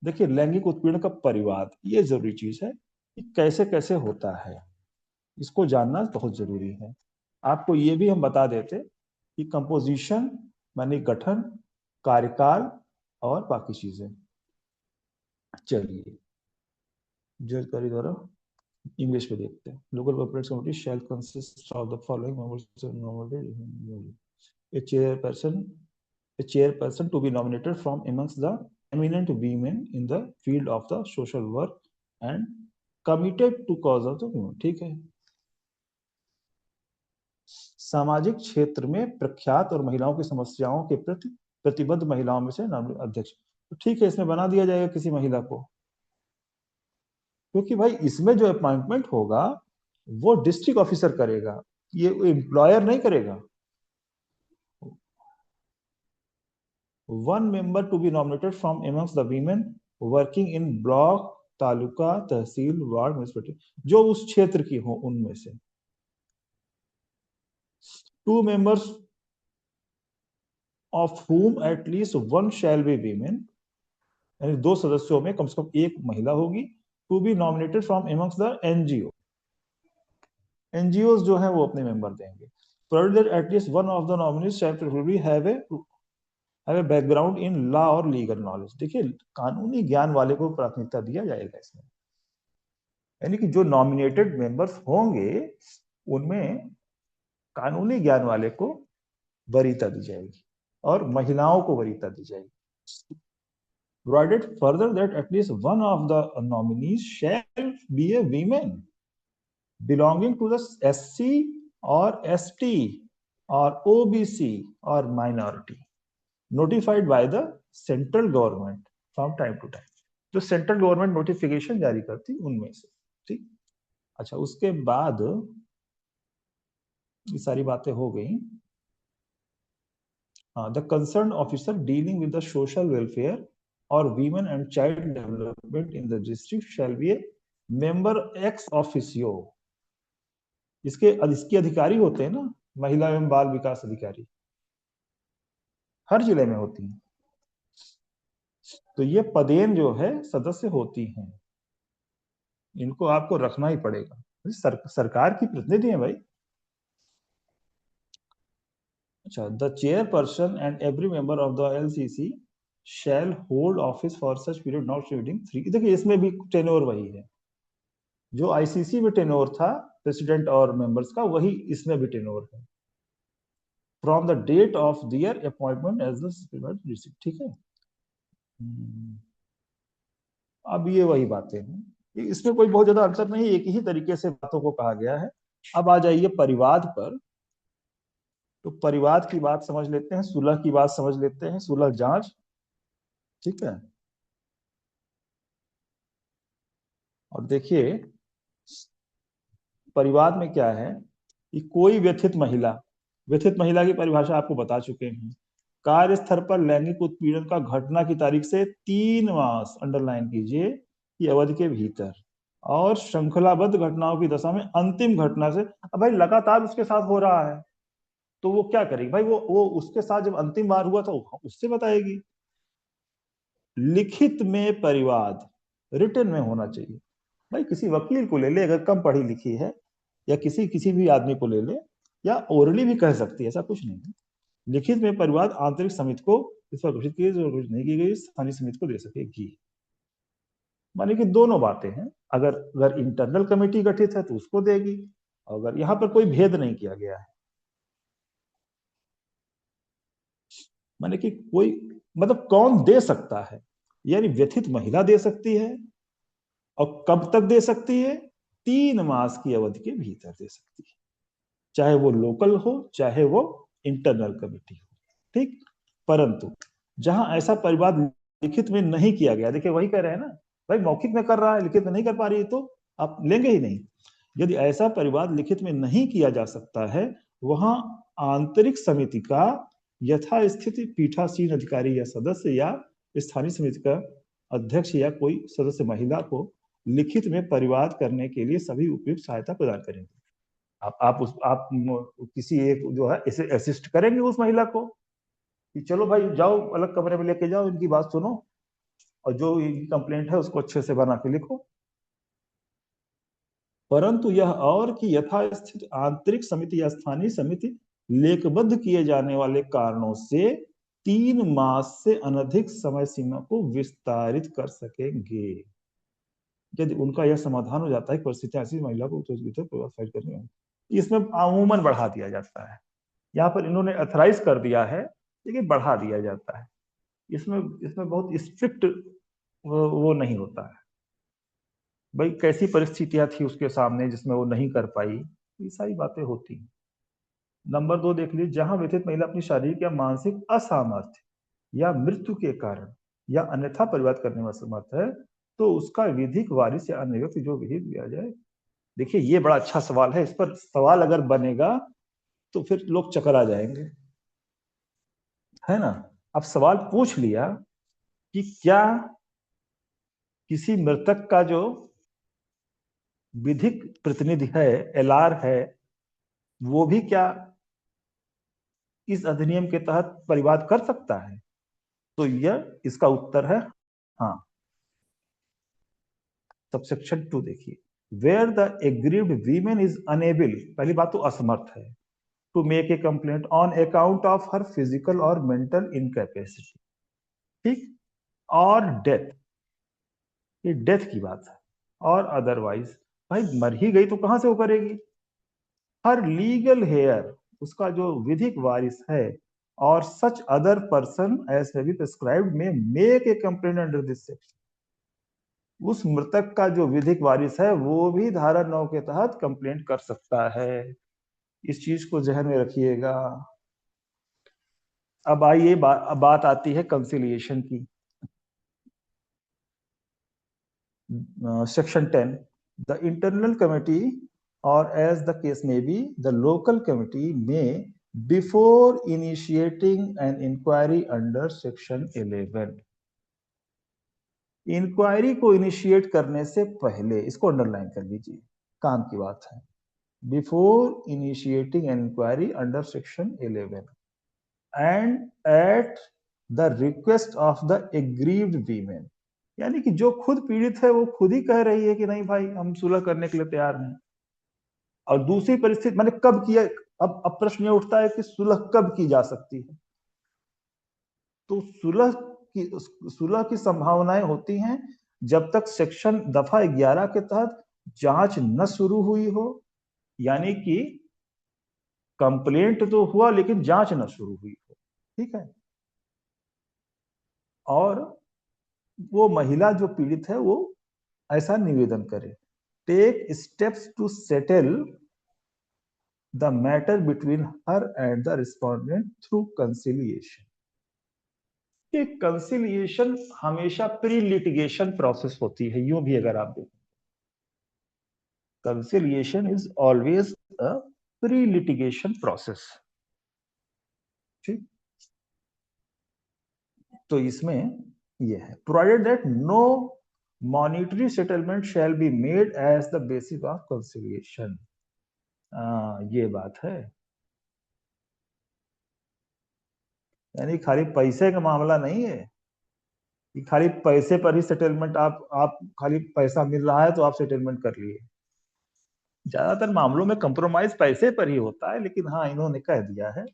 देखिए लैंगिक उत्पीड़न का परिवाद, ये जरूरी चीज है कि कैसे कैसे होता है, इसको जानना बहुत जरूरी है। आपको ये भी हम बता देते कि कंपोजिशन माने गठन, कार्यकाल और बाकी चीजें। चलिए जानकारी द्वारा इंग्लिश में देखते हैं। Local government committee shell consist of the following members, a chairperson a chairperson to be nominated from amongst the eminent women in the field of the social work and committed to cause of the women, ठीक है। सामाजिक क्षेत्र में प्रख्यात और महिलाओं की समस्याओं के प्रति प्रतिबद्ध महिलाओं में से अध्यक्ष, तो ठीक है इसमें बना दिया जाएगा किसी महिला को, क्योंकि भाई इसमें जो अपॉइंटमेंट होगा वो डिस्ट्रिक्ट ऑफिसर करेगा, ये एम्प्लॉयर नहीं करेगा। one member to be nominated from amongst the women working in block, taluka, tehsil, ward, municipality, जो उस क्षेत्र की हो उनमें से। 2 members of whom at least one shall be women, यानी 2 सदस्यों में कम से कम एक महिला होगी। To be nominated from amongst the NGO, NGOs जो है वो अपने मेंबर देंगे। Provided at least one of the nominees shall preferably have a background in law और लीगल नॉलेज, देखिए कानूनी ज्ञान वाले को प्राथमिकता दिया जाएगा इसमें, यानी कि जो नॉमिनेटेड मेंबर्स होंगे उनमें कानूनी ज्ञान वाले को वरीयता दी जाएगी और महिलाओं को वरीयता दी जाएगी। Provided further that at least one of the nominees shall be a woman belonging to the SC or ST or OBC or minority notified by the central government from time to time, जो central government notification जारी करती उनमें से, ठीक। अच्छा उसके बाद ये सारी बातें हो गई। The concern officer dealing with the social welfare और women and child development in the district shall be a member ex officio, इसके अधिकारी होते हैं ना महिला एवं बाल विकास अधिकारी, हर जिले में होती हैं, तो ये पदेन जो है सदस्य होती हैं, इनको आपको रखना ही पड़ेगा, सरकार की प्रतिनिधि है भाई। अच्छा the chairperson and every member of the LCC shall hold office for such period not exceeding 3, देखिए इसमें भी टेन्योर वही है जो ICC में टेन्योर था प्रेसिडेंट और मेंबर्स का, वही इसमें भी टेन्योर है, from the date of their appointment as the district, ठीक है। अब ये वही बातें हैं, इसमें कोई बहुत ज्यादा अंतर नहीं, एक ही तरीके से बातों को कहा गया है। अब आ जाइए परिवाद पर, तो परिवाद की बात समझ लेते हैं, सुलह की बात समझ लेते हैं, सुलह जांच, ठीक है। और देखिए परिवाद में क्या है कि कोई व्यथित महिला की परिभाषा आपको बता चुके हैं, कार्यस्थल पर लैंगिक उत्पीड़न का घटना की तारीख से 3 मास, अंडरलाइन कीजिए, की अवधि के भीतर और श्रृंखलाबद्ध घटनाओं की दशा में अंतिम घटना से, अब भाई लगातार उसके साथ हो रहा है तो वो क्या करेगी भाई, वो उसके साथ जब अंतिम बार हुआ था उससे बताएगी। लिखित में परिवाद रिटन में होना चाहिए, भाई किसी वकील को ले ले अगर कम पढ़ी लिखी है, या किसी भी आदमी को ले ले, या ओरली भी कह सकती है, ऐसा कुछ नहीं है। लिखित में परिवाद आंतरिक समिति को इस पर घोषित की जो घोषित नहीं की गई स्थानीय समिति को दे सकेगी, माने कि दोनों बातें हैं, अगर इंटरनल कमेटी गठित है तो उसको देगी, अगर यहाँ पर कोई भेद नहीं किया गया है, माने कि कोई मतलब कौन दे सकता है, यानी व्यथित महिला दे सकती है, और कब तक दे सकती है, 3 मास की अवधि के भीतर दे सकती है, चाहे वो लोकल हो चाहे वो इंटरनल कमेटी हो, ठीक। परंतु जहां ऐसा परिवाद लिखित में नहीं किया गया, देखिए वही कह रहे हैं ना भाई, मौखिक में कर रहा है लिखित में नहीं कर पा रही है तो आप लेंगे ही नहीं। यदि ऐसा परिवाद लिखित में नहीं किया जा सकता है, वहां आंतरिक समिति का यथास्थिति पीठासीन अधिकारी या सदस्य या स्थानीय समिति का अध्यक्ष या कोई सदस्य महिला को लिखित में परिवाद करने के लिए सभी उपयुक्त सहायता प्रदान करेंगे। किसी एक जो है इसे असिस्ट करेंगे उस महिला को कि चलो भाई जाओ अलग कमरे में लेके जाओ, इनकी बात सुनो और जो इनकी कंप्लेंट है उसको अच्छे से बना के लिखो। परंतु यह और कि यथास्थित आंतरिक समिति या स्थानीय समिति लेखबद्ध किए जाने वाले कारणों से 3 मास से अनधिक समय सीमा को विस्तारित कर सकेंगे। यदि उनका यह समाधान हो जाता है कि परिस्थितियां ऐसी महिला को फाइल करनी है, इसमें अमूमन बढ़ा दिया जाता है। यहाँ पर इन्होंने अथराइज कर दिया है लेकिन बढ़ा दिया जाता है। इसमें इसमें बहुत स्ट्रिक्ट वो नहीं होता है। भाई कैसी परिस्थितियां थी उसके सामने जिसमें वो नहीं कर पाई, ये सारी बातें होती हैं। नंबर 2 देख लीजिए, जहां व्यथित महिला अपनी शारीरिक या मानसिक असामर्थ्य या मृत्यु के कारण या अन्यथा परिवाद करने में असमर्थ है तो उसका विधिक वारिस या अन्य व्यक्ति जो विधि दिया जाए। देखिए ये बड़ा अच्छा सवाल है, इस पर सवाल अगर बनेगा तो फिर लोग चकरा जाएंगे, है ना। अब सवाल पूछ लिया कि क्या किसी मृतक का जो विधिक प्रतिनिधि है, एलआर है, वो भी क्या इस अधिनियम के तहत परिवाद कर सकता है? तो यह इसका उत्तर है हाँ। सबसेक्शन 2 देखिए, where the aggrieved women is unable, पहली बात तो असमर्थ है, to make a complaint on account of her physical और मेंटल इनकैपेसिटी, ठीक, और डेथ, ये डेथ की बात है, और अदरवाइज, भाई मर ही गई तो कहां से वो करेगी। हर लीगल हेयर, उसका जो विधिक वारिस है, और such other person as may be prescribed may make a complaint under this section, उस मृतक का जो विधिक वारिस है वो भी धारा 9 के तहत कंप्लेंट कर सकता है। इस चीज को जहन में रखिएगा। अब आइए बात आती है कंसिलिएशन की। सेक्शन 10, द इंटरनल कमेटी और as the case may be the local committee may before initiating an inquiry under section 11, inquiry को इनिशिएट करने से पहले, इसको अंडरलाइन कर लीजिए, काम की बात है, before initiating an inquiry under section 11 and at the request of the aggrieved women, यानी कि जो खुद पीड़ित है वो खुद ही कह रही है कि नहीं भाई हम सुलह करने के लिए तैयार हैं। और दूसरी परिस्थिति मैंने कब किया, अब प्रश्न ये उठता है कि सुलह कब की जा सकती है। तो सुलह की संभावनाएं होती हैं जब तक सेक्शन दफा 11 के तहत जांच न शुरू हुई हो, यानी कि कंप्लेंट तो हुआ लेकिन जांच न शुरू हुई हो, ठीक है। और वो महिला जो पीड़ित है वो ऐसा निवेदन करे, take steps to settle the matter between her and the respondent through conciliation. ये कंसिलिएशन हमेशा प्री लिटिगेशन प्रोसेस होती है, यूं भी अगर आप देखें, conciliation is always a pre litigation process, ठीक। तो इसमें यह है, provided that no monetary settlement shall be made as the basis of conciliation. ये बात है, यानी खाली पैसे का मामला नहीं है कि खाली पैसे पर ही सेटलमेंट, आप खाली पैसा मिल रहा है तो आप सेटलमेंट कर लिए। ज्यादातर मामलों में कंप्रोमाइज पैसे पर ही होता है, लेकिन हाँ इन्होंने कह दिया है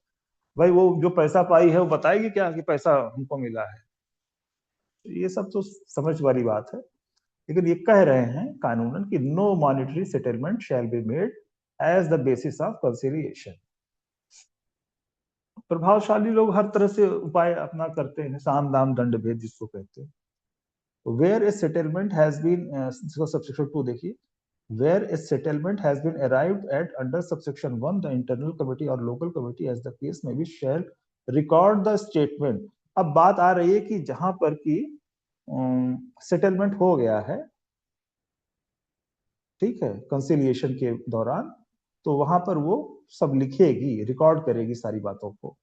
भाई वो जो पैसा पाई है वो बताएगी क्या कि पैसा हमको मिला है। ये सब तो समझ वाली बात है, लेकिन ये कह रहे हैं कानूनन कि no monetary settlement shall be made as the basis of conciliation. प्रभावशाली लोग हर तरह से उपाय अपना करते हैं, साम दाम दंड भेद जिसको कहते हैं। Where a settlement has been, subsection 2 देखिए, where a settlement has been arrived at under subsection 1, the internal committee or local committee as the case may be shall record the statement। अब बात आ रही है कि जहां पर की सेटलमेंट हो गया है, ठीक है, कंसिलिएशन के दौरान, तो वहां पर वो सब लिखेगी, रिकॉर्ड करेगी सारी बातों को,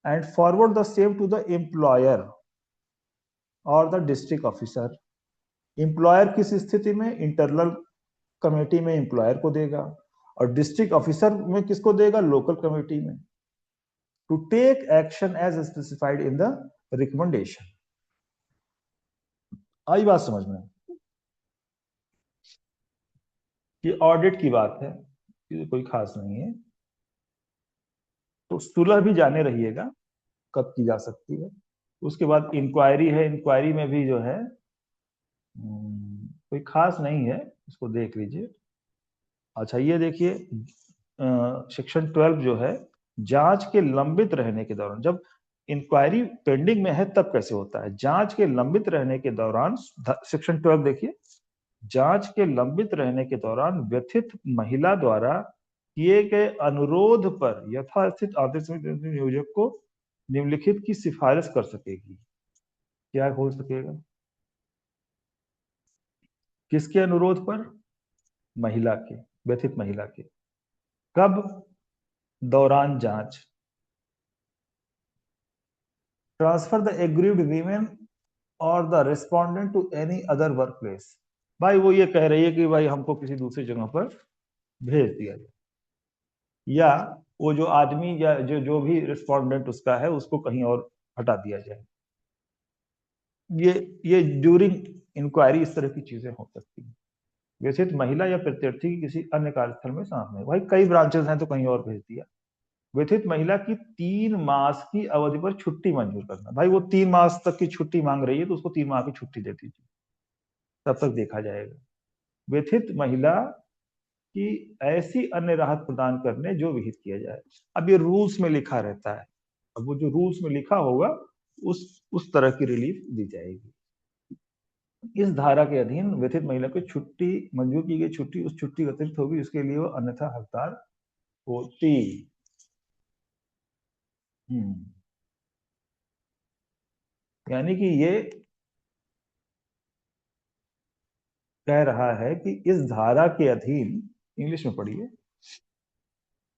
and forward the same to the employer और द डिस्ट्रिक्ट ऑफिसर। एम्प्लॉयर किस स्थिति में, इंटरनल कमेटी में एम्प्लॉयर को देगा, और डिस्ट्रिक्ट ऑफिसर में किसको देगा? लोकल कमिटी में। To take action as specified in the recommendation. आई बात समझ में? ये ऑडिट की बात है, ये कोई खास नहीं है। तो सुलह भी जाने रहिएगा कब की जा सकती है। उसके बाद इंक्वायरी है, इंक्वायरी में भी जो है कोई खास नहीं है, इसको देख लीजिए। अच्छा ये देखिए, सेक्शन 12 जो है, जांच के लंबित रहने के दौरान, जब इंक्वायरी पेंडिंग में है तब कैसे होता है? जांच के लंबित रहने के दौरान, सेक्शन 12 देखिए, जांच के लंबित रहने के दौरान व्यथित महिला द्वारा किए गए अनुरोध पर यथास्थित आदेश नियोजक को निम्नलिखित की सिफारिश कर सकेगी। क्या हो सकेगा? किसके अनुरोध पर? महिला के, व्यथित महिला के। कब? दौरान जांच। ट्रांसफर द एग्रीव्ड वीमेन और the respondent to any other work place. भाई वो ये कह रही है कि भाई हमको किसी दूसरी जगह पर भेज दिया जाए, या वो जो आदमी या जो भी रिस्पोंडेंट उसका है उसको कहीं और हटा दिया जाए। ये ड्यूरिंग इंक्वायरी इस तरह की चीजें हो सकती हैं। व्यथित महिला या प्रत्यार्थी की किसी अन्य कार्यस्थल में सामने, भाई कई ब्रांचेस हैं तो कहीं और भेज दिया। व्यथित महिला की 3 मास की अवधि पर छुट्टी मंजूर करना। भाई वो 3 मास तक की छुट्टी मांग रही है तो उसको 3 माह की छुट्टी दे दीजिए, तब तक देखा जाएगा। व्यथित महिला की ऐसी अन्य राहत प्रदान करने जो विहित किया जाए। अब ये रूल्स में लिखा रहता है, अब वो जो रूल्स में लिखा होगा उस तरह की रिलीफ दी जाएगी। इस धारा के अधीन व्यथित महिला को छुट्टी मंजूर की गई छुट्टी उस छुट्टी अतिरिक्त होगी, उसके लिए वो अन्यथा हकदार होती। यानी कि ये कह रहा है कि इस धारा के अधीन, इंग्लिश में पढ़िए,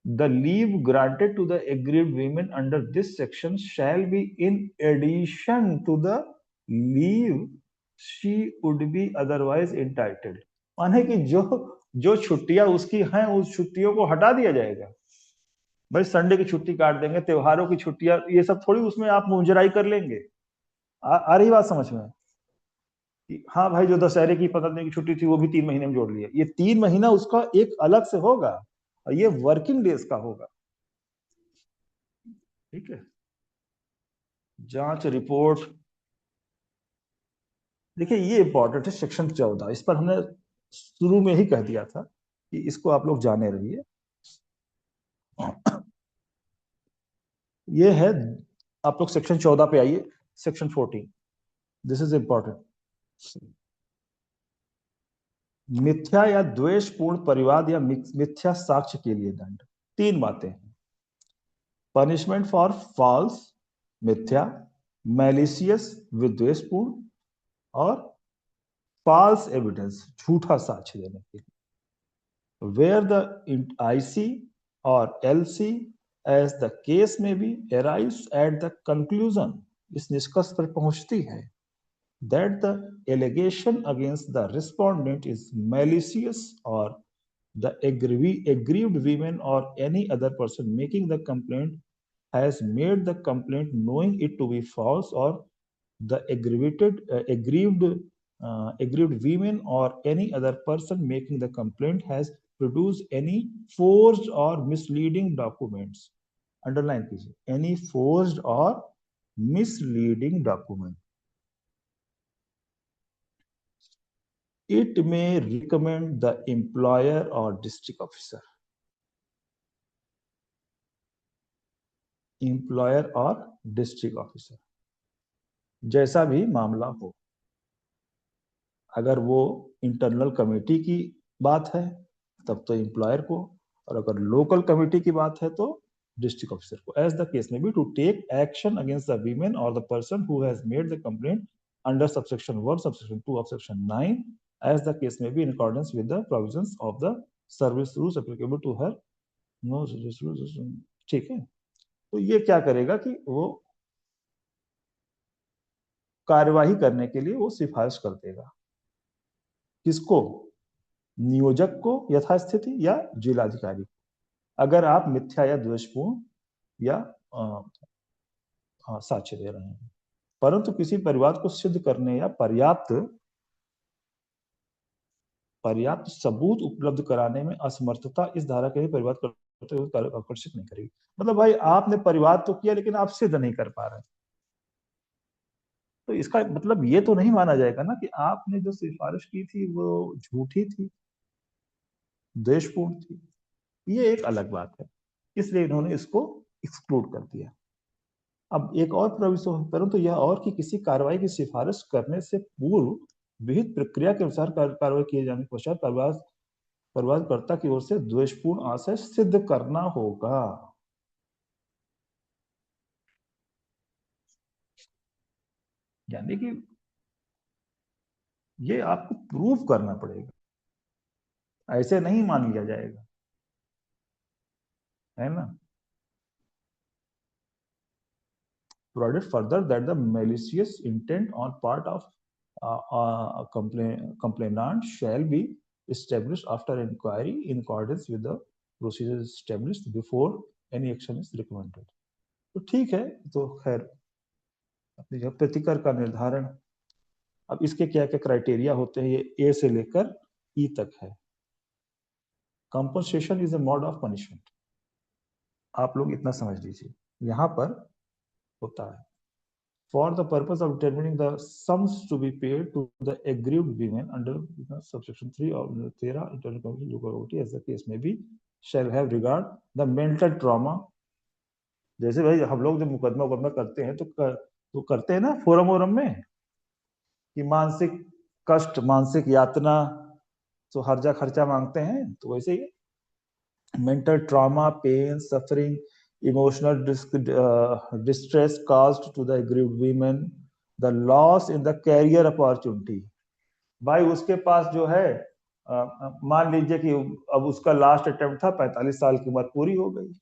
the leave granted to the aggrieved women under this section shall be in addition to the leave she would be otherwise entitled. माने कि जो जो छुट्टियां उसकी हैं उस छुट्टियों को हटा दिया जाएगा। भाई संडे की छुट्टी काट देंगे, त्योहारों की छुट्टियां, ये सब थोड़ी उसमें आप मुंजराई कर लेंगे। आ रही बात समझ में? कि हाँ भाई जो दशहरे की 15 दिन की छुट्टी थी वो भी 3 महीने में जोड़ लिया, ये 3 महीना उसका एक अलग से होगा और ये वर्किंग डेज का होगा। ठीक है। जांच रिपोर्ट देखिए, ये इंपॉर्टेंट है, सेक्शन 14, इस पर हमने शुरू में ही कह दिया था कि इसको आप लोग जाने रहिए। ये है, आप लोग सेक्शन 14 पे आइए, सेक्शन 14, दिस इज इंपॉर्टेंट। मिथ्या या द्वेषपूर्ण परिवाद या मिथ्या साक्ष्य के लिए दंड। 3 बातें हैं। पनिशमेंट फॉर फॉल्स, मिथ्या, मैलिशियस विद्वेषपूर्ण, और फॉल्स एविडेंस, झूठा साक्ष्य देने के लिए। वेयर द आईसी और LC as the case may be arrives at the conclusion, इस निष्कर्ष पर पहुंचती है that the allegation against the respondent is malicious, or the aggrieved women or any other person making the complaint has made the complaint knowing it to be false, or the aggrieved women or any other person making the complaint has produced any forged or misleading documents. Underline कीजिए, any forged or misleading document. It may recommend the employer or district officer. Employer और district officer, जैसा भी मामला हो। अगर वो internal committee की बात है तब तो एम्प्लॉयर को, और अगर लोकल कमेटी की बात है तो डिस्ट्रिक्ट ऑफिसर को। As the case may be, to take action against the women और the person who has made the complaint under subsection 1, subsection 2 of section 9, as the case may be, in accordance with the provisions of the service rules applicable to her. No, ठीक है। तो ये क्या करेगा कि वो कार्यवाही करने के लिए वो सिफारिश कर देगा। किसको? नियोजक को यथास्थिति या जिलाधिकारी, अगर आप मिथ्या या द्वेषपूर्ण या साक्ष्य दे रहे हैं। परंतु किसी परिवाद को सिद्ध करने या पर्याप्त सबूत उपलब्ध कराने में असमर्थता इस धारा के परिवाद करते हुए आकर्षित नहीं करेगी। मतलब भाई आपने परिवाद तो किया लेकिन आप सिद्ध नहीं कर पा रहे, तो इसका मतलब ये तो नहीं माना जाएगा ना कि आपने जो सिफारिश की थी वो झूठी थी, द्वेषपूर्ण थी। ये एक अलग बात है, इसलिए इन्होंने इसको एक्सक्लूड कर दिया। अब एक और प्रविष्ट, परंतु यह और कि किसी कार्रवाई की सिफारिश करने से पूर्व विहित प्रक्रिया के अनुसार कार्रवाई किए जाने के पश्चात परिवादकर्ता की ओर से द्वेषपूर्ण आशय सिद्ध करना होगा। यानी कि ये आपको प्रूव करना पड़ेगा, ऐसे नहीं मान लिया जाएगा, है ना। Provided further that the malicious intent on part of complainant shall be established after inquiry in accordance with the procedures established before any action is recommended। तो ठीक है, तो खैर अपनी जगह प्रतिकर का निर्धारण। अब इसके क्या क्या क्राइटेरिया होते हैं, ये ए से लेकर ई तक है। Compensation is a mode of punishment, आप लोग इतना समझ लीजिए, यहां पर होता है for the purpose of determining the sums to be paid to the aggrieved women under subsection 3 of TERA International Convention Legal Equality as the case may be shall have regard the mental trauma। जैसे भाई हम लोग जब मुकदमा करते हैं तो करते हैं ना फोरम वोरम में कि मानसिक कष्ट, मानसिक यातना, तो हर्जा खर्चा मांगते हैं, तो वैसे ही mental trauma, pain, suffering, emotional distress caused to the aggrieved women, the loss in the career opportunity। भाई उसके पास जो है मान लीजिए कि अब उसका लास्ट अटेम्प्ट था, 45 साल की उम्र पूरी हो गई,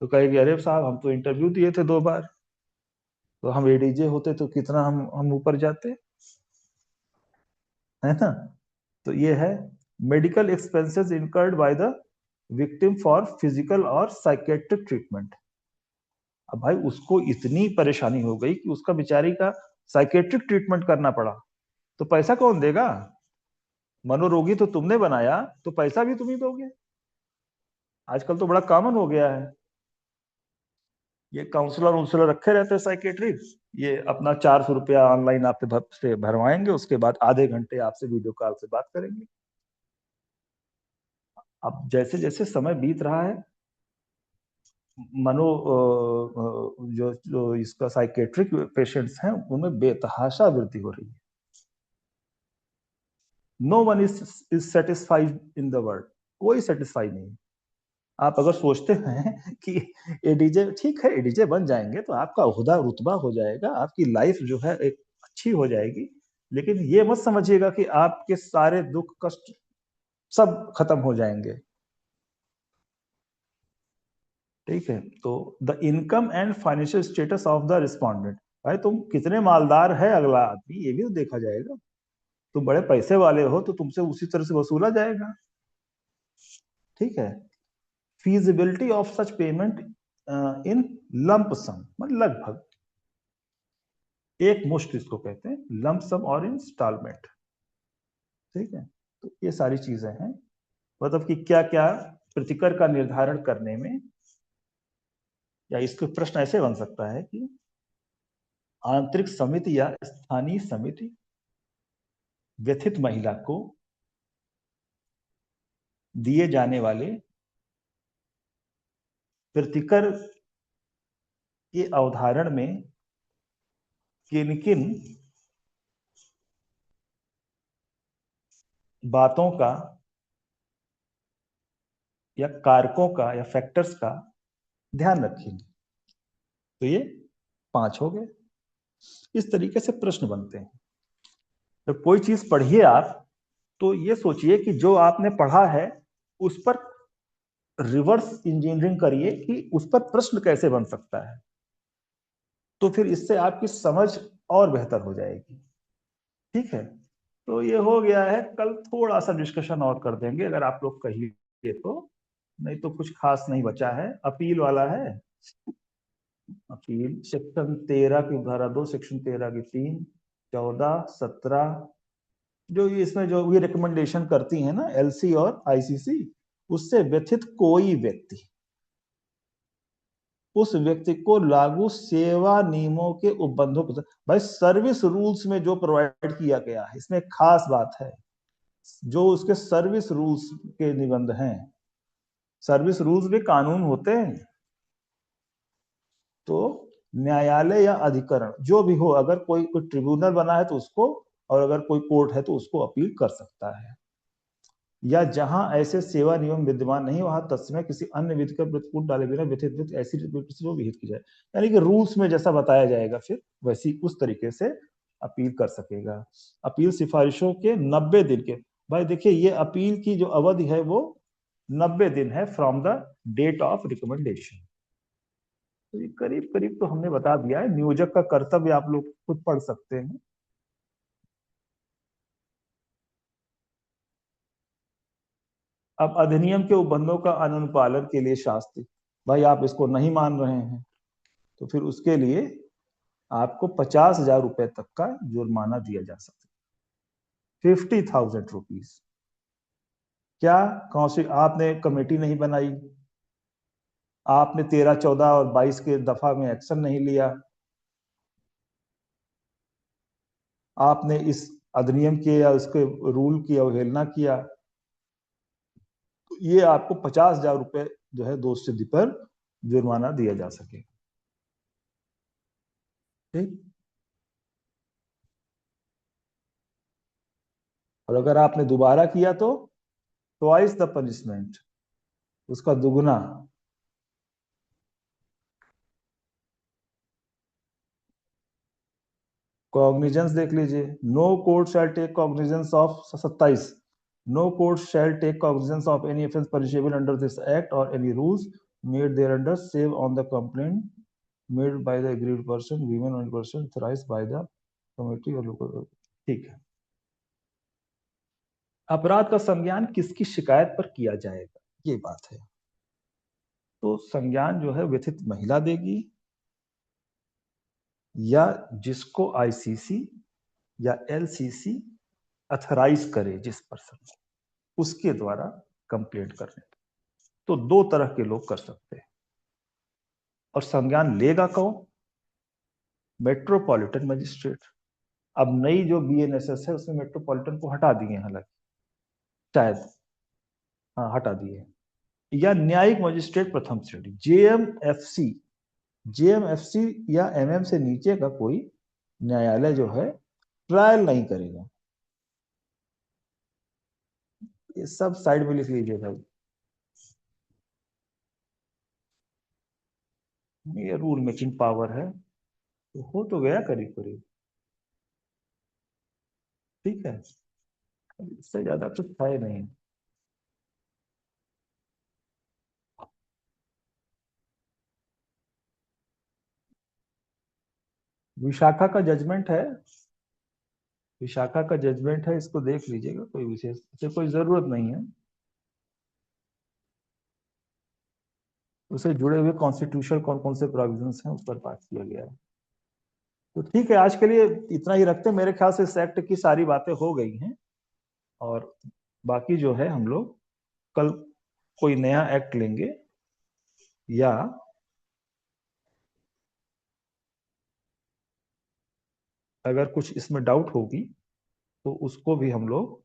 तो कहेगी अरे साहब हम तो इंटरव्यू दिए थे 2 बार, तो हम एडीजे होते तो कितना हम ऊपर जाते, है ना। तो ये है medical expenses incurred by the victim for physical और साइकेट्रिक ट्रीटमेंट। अब भाई उसको इतनी परेशानी हो गई कि उसका बेचारी का साइकेट्रिक ट्रीटमेंट करना पड़ा, तो पैसा कौन देगा? मनोरोगी तो तुमने बनाया, तो पैसा भी तुम ही दोगे। आजकल तो बड़ा कॉमन हो गया है, ये काउंसलर वाउंसलर रखे रहते हैं साइकेट्रिक, ये अपना 400 रुपया ऑनलाइन आपसे भरवाएंगे, उसके बाद आधे घंटे आपसे वीडियो कॉल से बात करेंगे। अब जैसे जैसे समय बीत रहा है, मनो जो इसका साइकेट्रिक पेशेंट्स हैं उनमें बेतहाशा वृद्धि हो रही है। No one is satisfied in the world, कोई सेटिस्फाई नहीं। आप अगर सोचते हैं कि एडीजे ठीक है, एडीजे बन जाएंगे तो आपका ओहदा रुतबा हो जाएगा, आपकी लाइफ जो है एक अच्छी हो जाएगी, लेकिन ये मत समझिएगा कि आपके सारे दुख कष्ट सब खत्म हो जाएंगे। ठीक है, तो the income and financial status of the respondent, भाई तुम कितने मालदार है अगला आदमी, ये भी तो देखा जाएगा। तुम बड़े पैसे वाले हो तो तुमसे उसी तरह से वसूला जाएगा। ठीक है, feasibility of such payment in lump sum, मतलब लगभग एक मुश्त इसको कहते हैं, लंप सम और इंस्टॉलमेंट। ठीक है, तो ये सारी चीजें हैं, मतलब कि क्या क्या प्रतिकर का निर्धारण करने में, या इसके प्रश्न ऐसे बन सकता है कि आंतरिक समिति या स्थानीय समिति व्यथित महिला को दिए जाने वाले प्रतिकर के अवधारण में किन किन बातों का या कारकों का या फैक्टर्स का ध्यान रखेंगे। तो ये 5 हो गए। इस तरीके से प्रश्न बनते हैं। तो कोई चीज पढ़िए आप, तो ये सोचिए कि जो आपने पढ़ा है उस पर रिवर्स इंजीनियरिंग करिए कि उस पर प्रश्न कैसे बन सकता है, तो फिर इससे आपकी समझ और बेहतर हो जाएगी। ठीक है, तो ये हो गया है, कल थोड़ा सा डिस्कशन और कर देंगे अगर आप लोग कहिए तो, नहीं तो कुछ खास नहीं बचा है। अपील वाला है, अपील सेक्शन 13 की धारा 2, सेक्शन 13 की 3, 14, 17, जो ये इसमें जो ये रिकमेंडेशन करती है ना एलसी और आईसीसी, उससे व्यथित कोई व्यक्ति उस व्यक्ति को लागू सेवा नियमों के उपबंधों को, भाई सर्विस रूल्स में जो प्रोवाइड किया गया है इसमें खास बात है, जो उसके सर्विस रूल्स के निबंध हैं, सर्विस रूल्स भी कानून होते हैं। तो न्यायालय या अधिकरण जो भी हो, अगर कोई ट्रिब्यूनल बना है तो उसको, और अगर कोई कोर्ट है तो उसको अपील कर सकता है। या जहां ऐसे सेवा नियम विद्यमान नहीं वहां तत्समय किसी अन्य विधि का प्रतिकूल डाले बिना व्यथित ऐसी विहित की जाए, यानी कि रूल्स में जैसा बताया जाएगा फिर वैसी उस तरीके से अपील कर सकेगा। अपील सिफारिशों के 90 दिन के, भाई देखिए ये अपील की जो अवधि है वो 90 दिन है from the date of recommendation. तो ये करीब करीब तो हमने बता दिया है। नियोजक का कर्तव्य आप लोग खुद पढ़ सकते हैं। अब अधिनियम के उपबंधों का अनुपालन के लिए शास्ति, भाई आप इसको नहीं मान रहे हैं तो फिर उसके लिए आपको 50,000 रुपए तक का जुर्माना दिया जा सकता है, 50,000 रुपीज। क्या काउंसिल आपने कमेटी नहीं बनाई, आपने 13, 14 और 22 के दफा में एक्शन नहीं लिया, आपने इस अधिनियम के या उसके रूल की अवहेलना किया, तो ये आपको 50,000 रुपए जो है दोष सिद्धि पर जुर्माना दिया जा सके। ठीक। और अगर आपने दोबारा किया तो ट्वाइस द पनिशमेंट, उसका दुगुना। कॉग्निजेंस देख लीजिए, no court shall take cognizance of 27, no court shall take cognizance of any offence punishable under this act और any rules made thereunder save on the complaint made by the aggrieved person given on person thrice by the committee और local. ठीक है। अपराध का संज्ञान किसकी शिकायत पर किया जाएगा, ये बात है। तो संज्ञान जो है व्यथित महिला देगी, या जिसको आईसीसी या एलसीसी अथराइज करे, जिस पर्सन उसके द्वारा कंप्लेंट करने। तो दो तरह के लोग कर सकते हैं। और संज्ञान लेगा कौन? Metropolitan magistrate. अब नई जो बीएनएसएस है उसमें मेट्रोपॉलिटन को हटा दिए, हालांकि शायद, हाँ हटा दिए। या न्यायिक मजिस्ट्रेट प्रथम श्रेणी, जेएमएफसी, जेएमएफसी या एमएम से नीचे का कोई न्यायालय जो है ट्रायल नहीं करेगा। ये सब साइड में लिख लीजिएगा, ये रूल मेकिंग पावर है। तो हो तो गया करीब करीब। ठीक है, इससे ज्यादा कुछ है नहीं। विशाखा का जजमेंट है, विशाखा का जजमेंट है, इसको देख लीजिएगा, कोई विशेष से कोई जरूरत नहीं है। उसे जुड़े हुए कॉन्स्टिट्यूशन कौन कौन से प्रोविजंस हैं उस पर बात किया गया है। तो ठीक है, आज के लिए इतना ही रखते हैं। मेरे ख्याल से इस एक्ट की सारी बातें हो गई हैं, और बाकी जो है हम लोग कल कोई नया एक्ट लेंगे, या अगर कुछ इसमें डाउट होगी तो उसको भी हम लोग